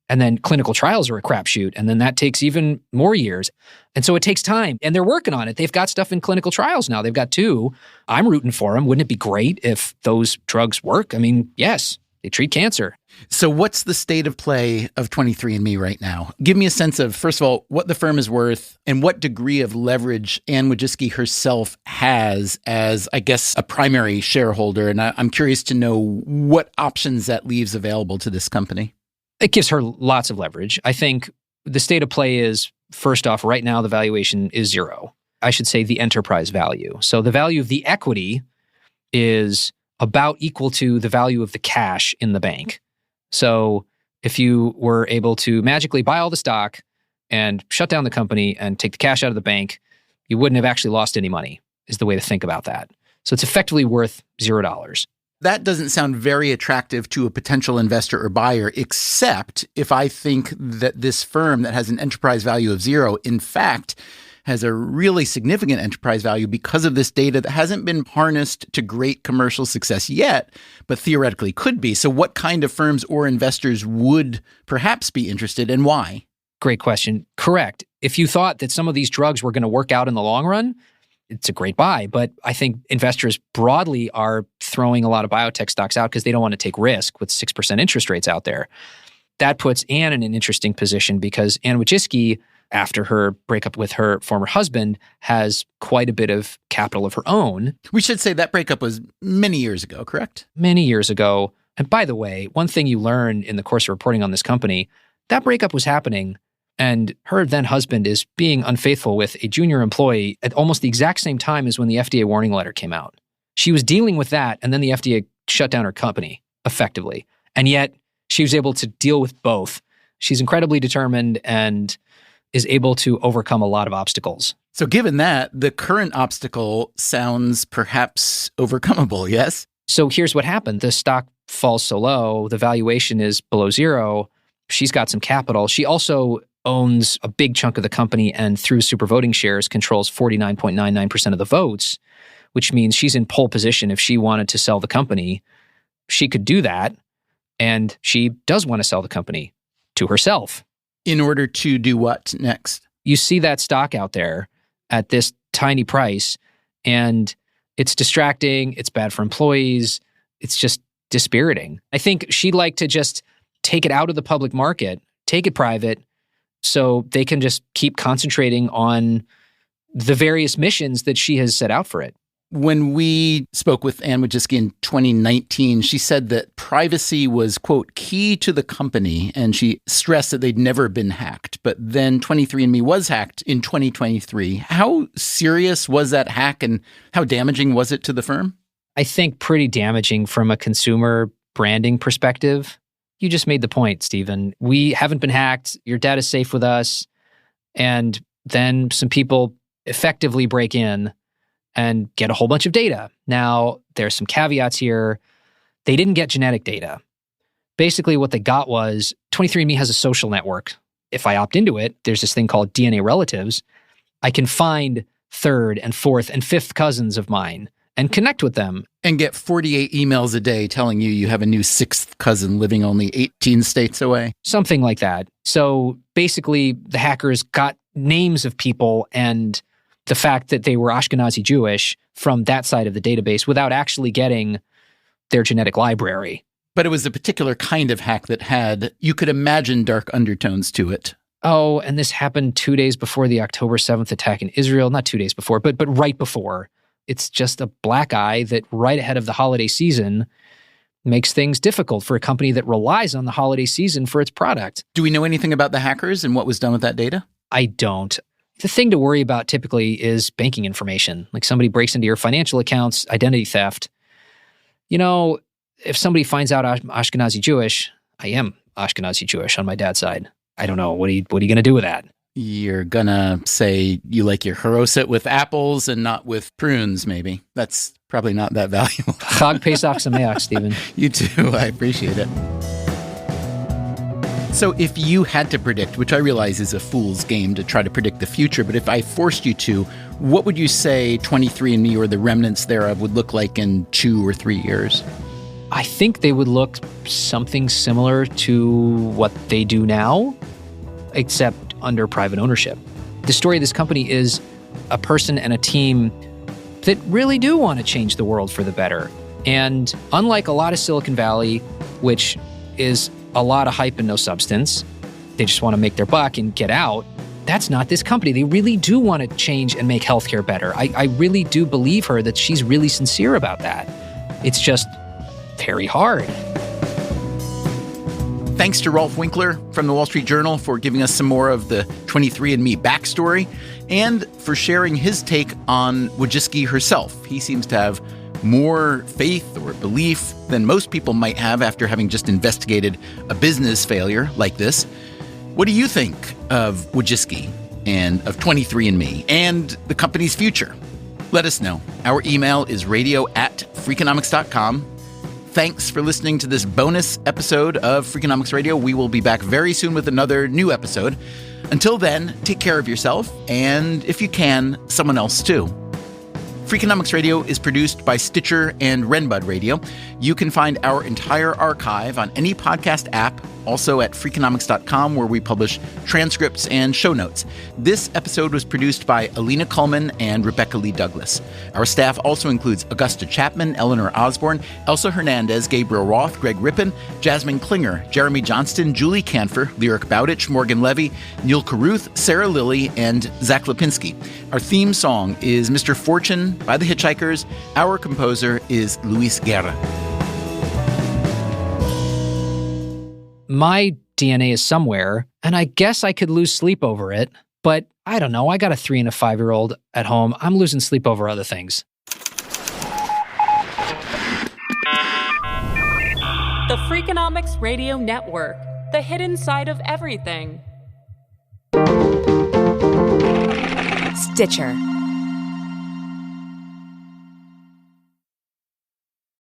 [SPEAKER 2] And then clinical trials are a crapshoot. And then that takes even more years. And so it takes time. And they're working on it. They've got stuff in clinical trials now. They've got 2. I'm rooting for them. Wouldn't it be great if those drugs work? I mean, yes, they treat cancer.
[SPEAKER 1] So what's the state of play of 23andMe right now? Give me a sense of, first of all, what the firm is worth and what degree of leverage Anne Wojcicki herself has as, I guess, a primary shareholder. And I'm curious to know what options that leaves available to this company.
[SPEAKER 2] It gives her lots of leverage. I think the state of play is, first off, right now the valuation is 0. I should say the enterprise value. So the value of the equity is about equal to the value of the cash in the bank. So if you were able to magically buy all the stock and shut down the company and take the cash out of the bank, you wouldn't have actually lost any money, is the way to think about that. So it's effectively worth $0.
[SPEAKER 1] That doesn't sound very attractive to a potential investor or buyer, except if I think that this firm that has an enterprise value of 0, in fact, has a really significant enterprise value because of this data that hasn't been harnessed to great commercial success yet, but theoretically could be. So what kind of firms or investors would perhaps be interested and why?
[SPEAKER 2] Great question. Correct. If you thought that some of these drugs were going to work out in the long run, it's a great buy. But I think investors broadly are throwing a lot of biotech stocks out because they don't want to take risk with 6% interest rates out there. That puts Anne in an interesting position because Anne Wojcicki, after her breakup with her former husband, has quite a bit of capital of her own.
[SPEAKER 1] We should say that breakup was many years ago, correct?
[SPEAKER 2] Many years ago. And by the way, one thing you learn in the course of reporting on this company, that breakup was happening and her then husband is being unfaithful with a junior employee at almost the exact same time as when the FDA warning letter came out. She was dealing with that, and then the FDA shut down her company, effectively. And yet, she was able to deal with both. She's incredibly determined and is able to overcome a lot of obstacles.
[SPEAKER 1] So given that, the current obstacle sounds perhaps overcomable, yes?
[SPEAKER 2] So here's what happened. The stock falls so low, the valuation is below 0. She's got some capital. She also owns a big chunk of the company and through super voting shares controls 49.99% of the votes, which means she's in pole position. If she wanted to sell the company, she could do that. And she does want to sell the company to herself.
[SPEAKER 1] In order to do what next?
[SPEAKER 2] You see that stock out there at this tiny price, and it's distracting. It's bad for employees. It's just dispiriting. I think she'd like to just take it out of the public market, take it private, so they can just keep concentrating on the various missions that she has set out for it.
[SPEAKER 1] When we spoke with Anne Wojcicki in 2019, she said that privacy was, quote, key to the company, and she stressed that they'd never been hacked. But then 23andMe was hacked in 2023. How serious was that hack, and how damaging was it to the firm?
[SPEAKER 2] I think pretty damaging from a consumer branding perspective. You just made the point, Stephen. We haven't been hacked. Your data's safe with us. And then some people effectively break in and get a whole bunch of data. Now, there's some caveats here. They didn't get genetic data. Basically, what they got was 23andMe has a social network. If I opt into it, there's this thing called DNA relatives. I can find third and fourth and fifth cousins of mine and connect with them.
[SPEAKER 1] And get 48 emails a day telling you have a new sixth cousin living only 18 states away.
[SPEAKER 2] Something like that. So basically, the hackers got names of people and the fact that they were Ashkenazi Jewish from that side of the database without actually getting their genetic library.
[SPEAKER 1] But it was a particular kind of hack that had, you could imagine, dark undertones to it.
[SPEAKER 2] Oh, and this happened 2 days before the October 7th attack in Israel. Not 2 days before, but right before. It's just a black eye that right ahead of the holiday season makes things difficult for a company that relies on the holiday season for its product.
[SPEAKER 1] Do we know anything about the hackers and what was done with that data?
[SPEAKER 2] I don't. The thing to worry about typically is banking information. Like somebody breaks into your financial accounts, identity theft. You know, if somebody finds out I'm Ashkenazi Jewish, I am Ashkenazi Jewish on my dad's side. I don't know. What are you going to do with that?
[SPEAKER 1] You're going to say you like your haroset with apples and not with prunes, maybe. That's probably not that valuable.
[SPEAKER 2] Chag Pesach Sameach, Stephen.
[SPEAKER 1] You too. I appreciate it. So if you had to predict, which I realize is a fool's game to try to predict the future, but if I forced you to, what would you say 23andMe or the remnants thereof would look like in 2 or 3 years?
[SPEAKER 2] I think they would look something similar to what they do now, except under private ownership. The story of this company is a person and a team that really do want to change the world for the better. And unlike a lot of Silicon Valley, which is a lot of hype and no substance, they just want to make their buck and get out, that's not this company. They really do want to change and make healthcare better. I really do believe her that she's really sincere about that. It's just very hard.
[SPEAKER 1] Thanks to Rolf Winkler from the Wall Street Journal for giving us some more of the 23andMe backstory and for sharing his take on Wojcicki herself. He seems to have more faith or belief than most people might have after having just investigated a business failure like this. What do you think of Wojcicki and of 23andMe and the company's future? Let us know. Our email is radio@freakonomics.com. Thanks for listening to this bonus episode of Freakonomics Radio. We will be back very soon with another new episode. Until then, take care of yourself, and if you can, someone else too. Freakonomics Radio is produced by Stitcher and Renbud Radio. You can find our entire archive on any podcast app, also at Freakonomics.com, where we publish transcripts and show notes. This episode was produced by Alina Kuhlman and Rebecca Lee Douglas. Our staff also includes Augusta Chapman, Eleanor Osborne, Elsa Hernandez, Gabriel Roth, Greg Rippin, Jasmine Klinger, Jeremy Johnston, Julie Canfer, Lyric Bowditch, Morgan Levy, Neil Carruth, Sarah Lilly, and Zach Lipinski. Our theme song is Mr. Fortune by the Hitchhikers. Our composer is Luis Guerra.
[SPEAKER 2] My DNA is somewhere, and I guess I could lose sleep over it, but I don't know. I got a 3 and a 5-year-old at home. I'm losing sleep over other things.
[SPEAKER 8] The Freakonomics Radio Network, the hidden side of everything.
[SPEAKER 9] Stitcher.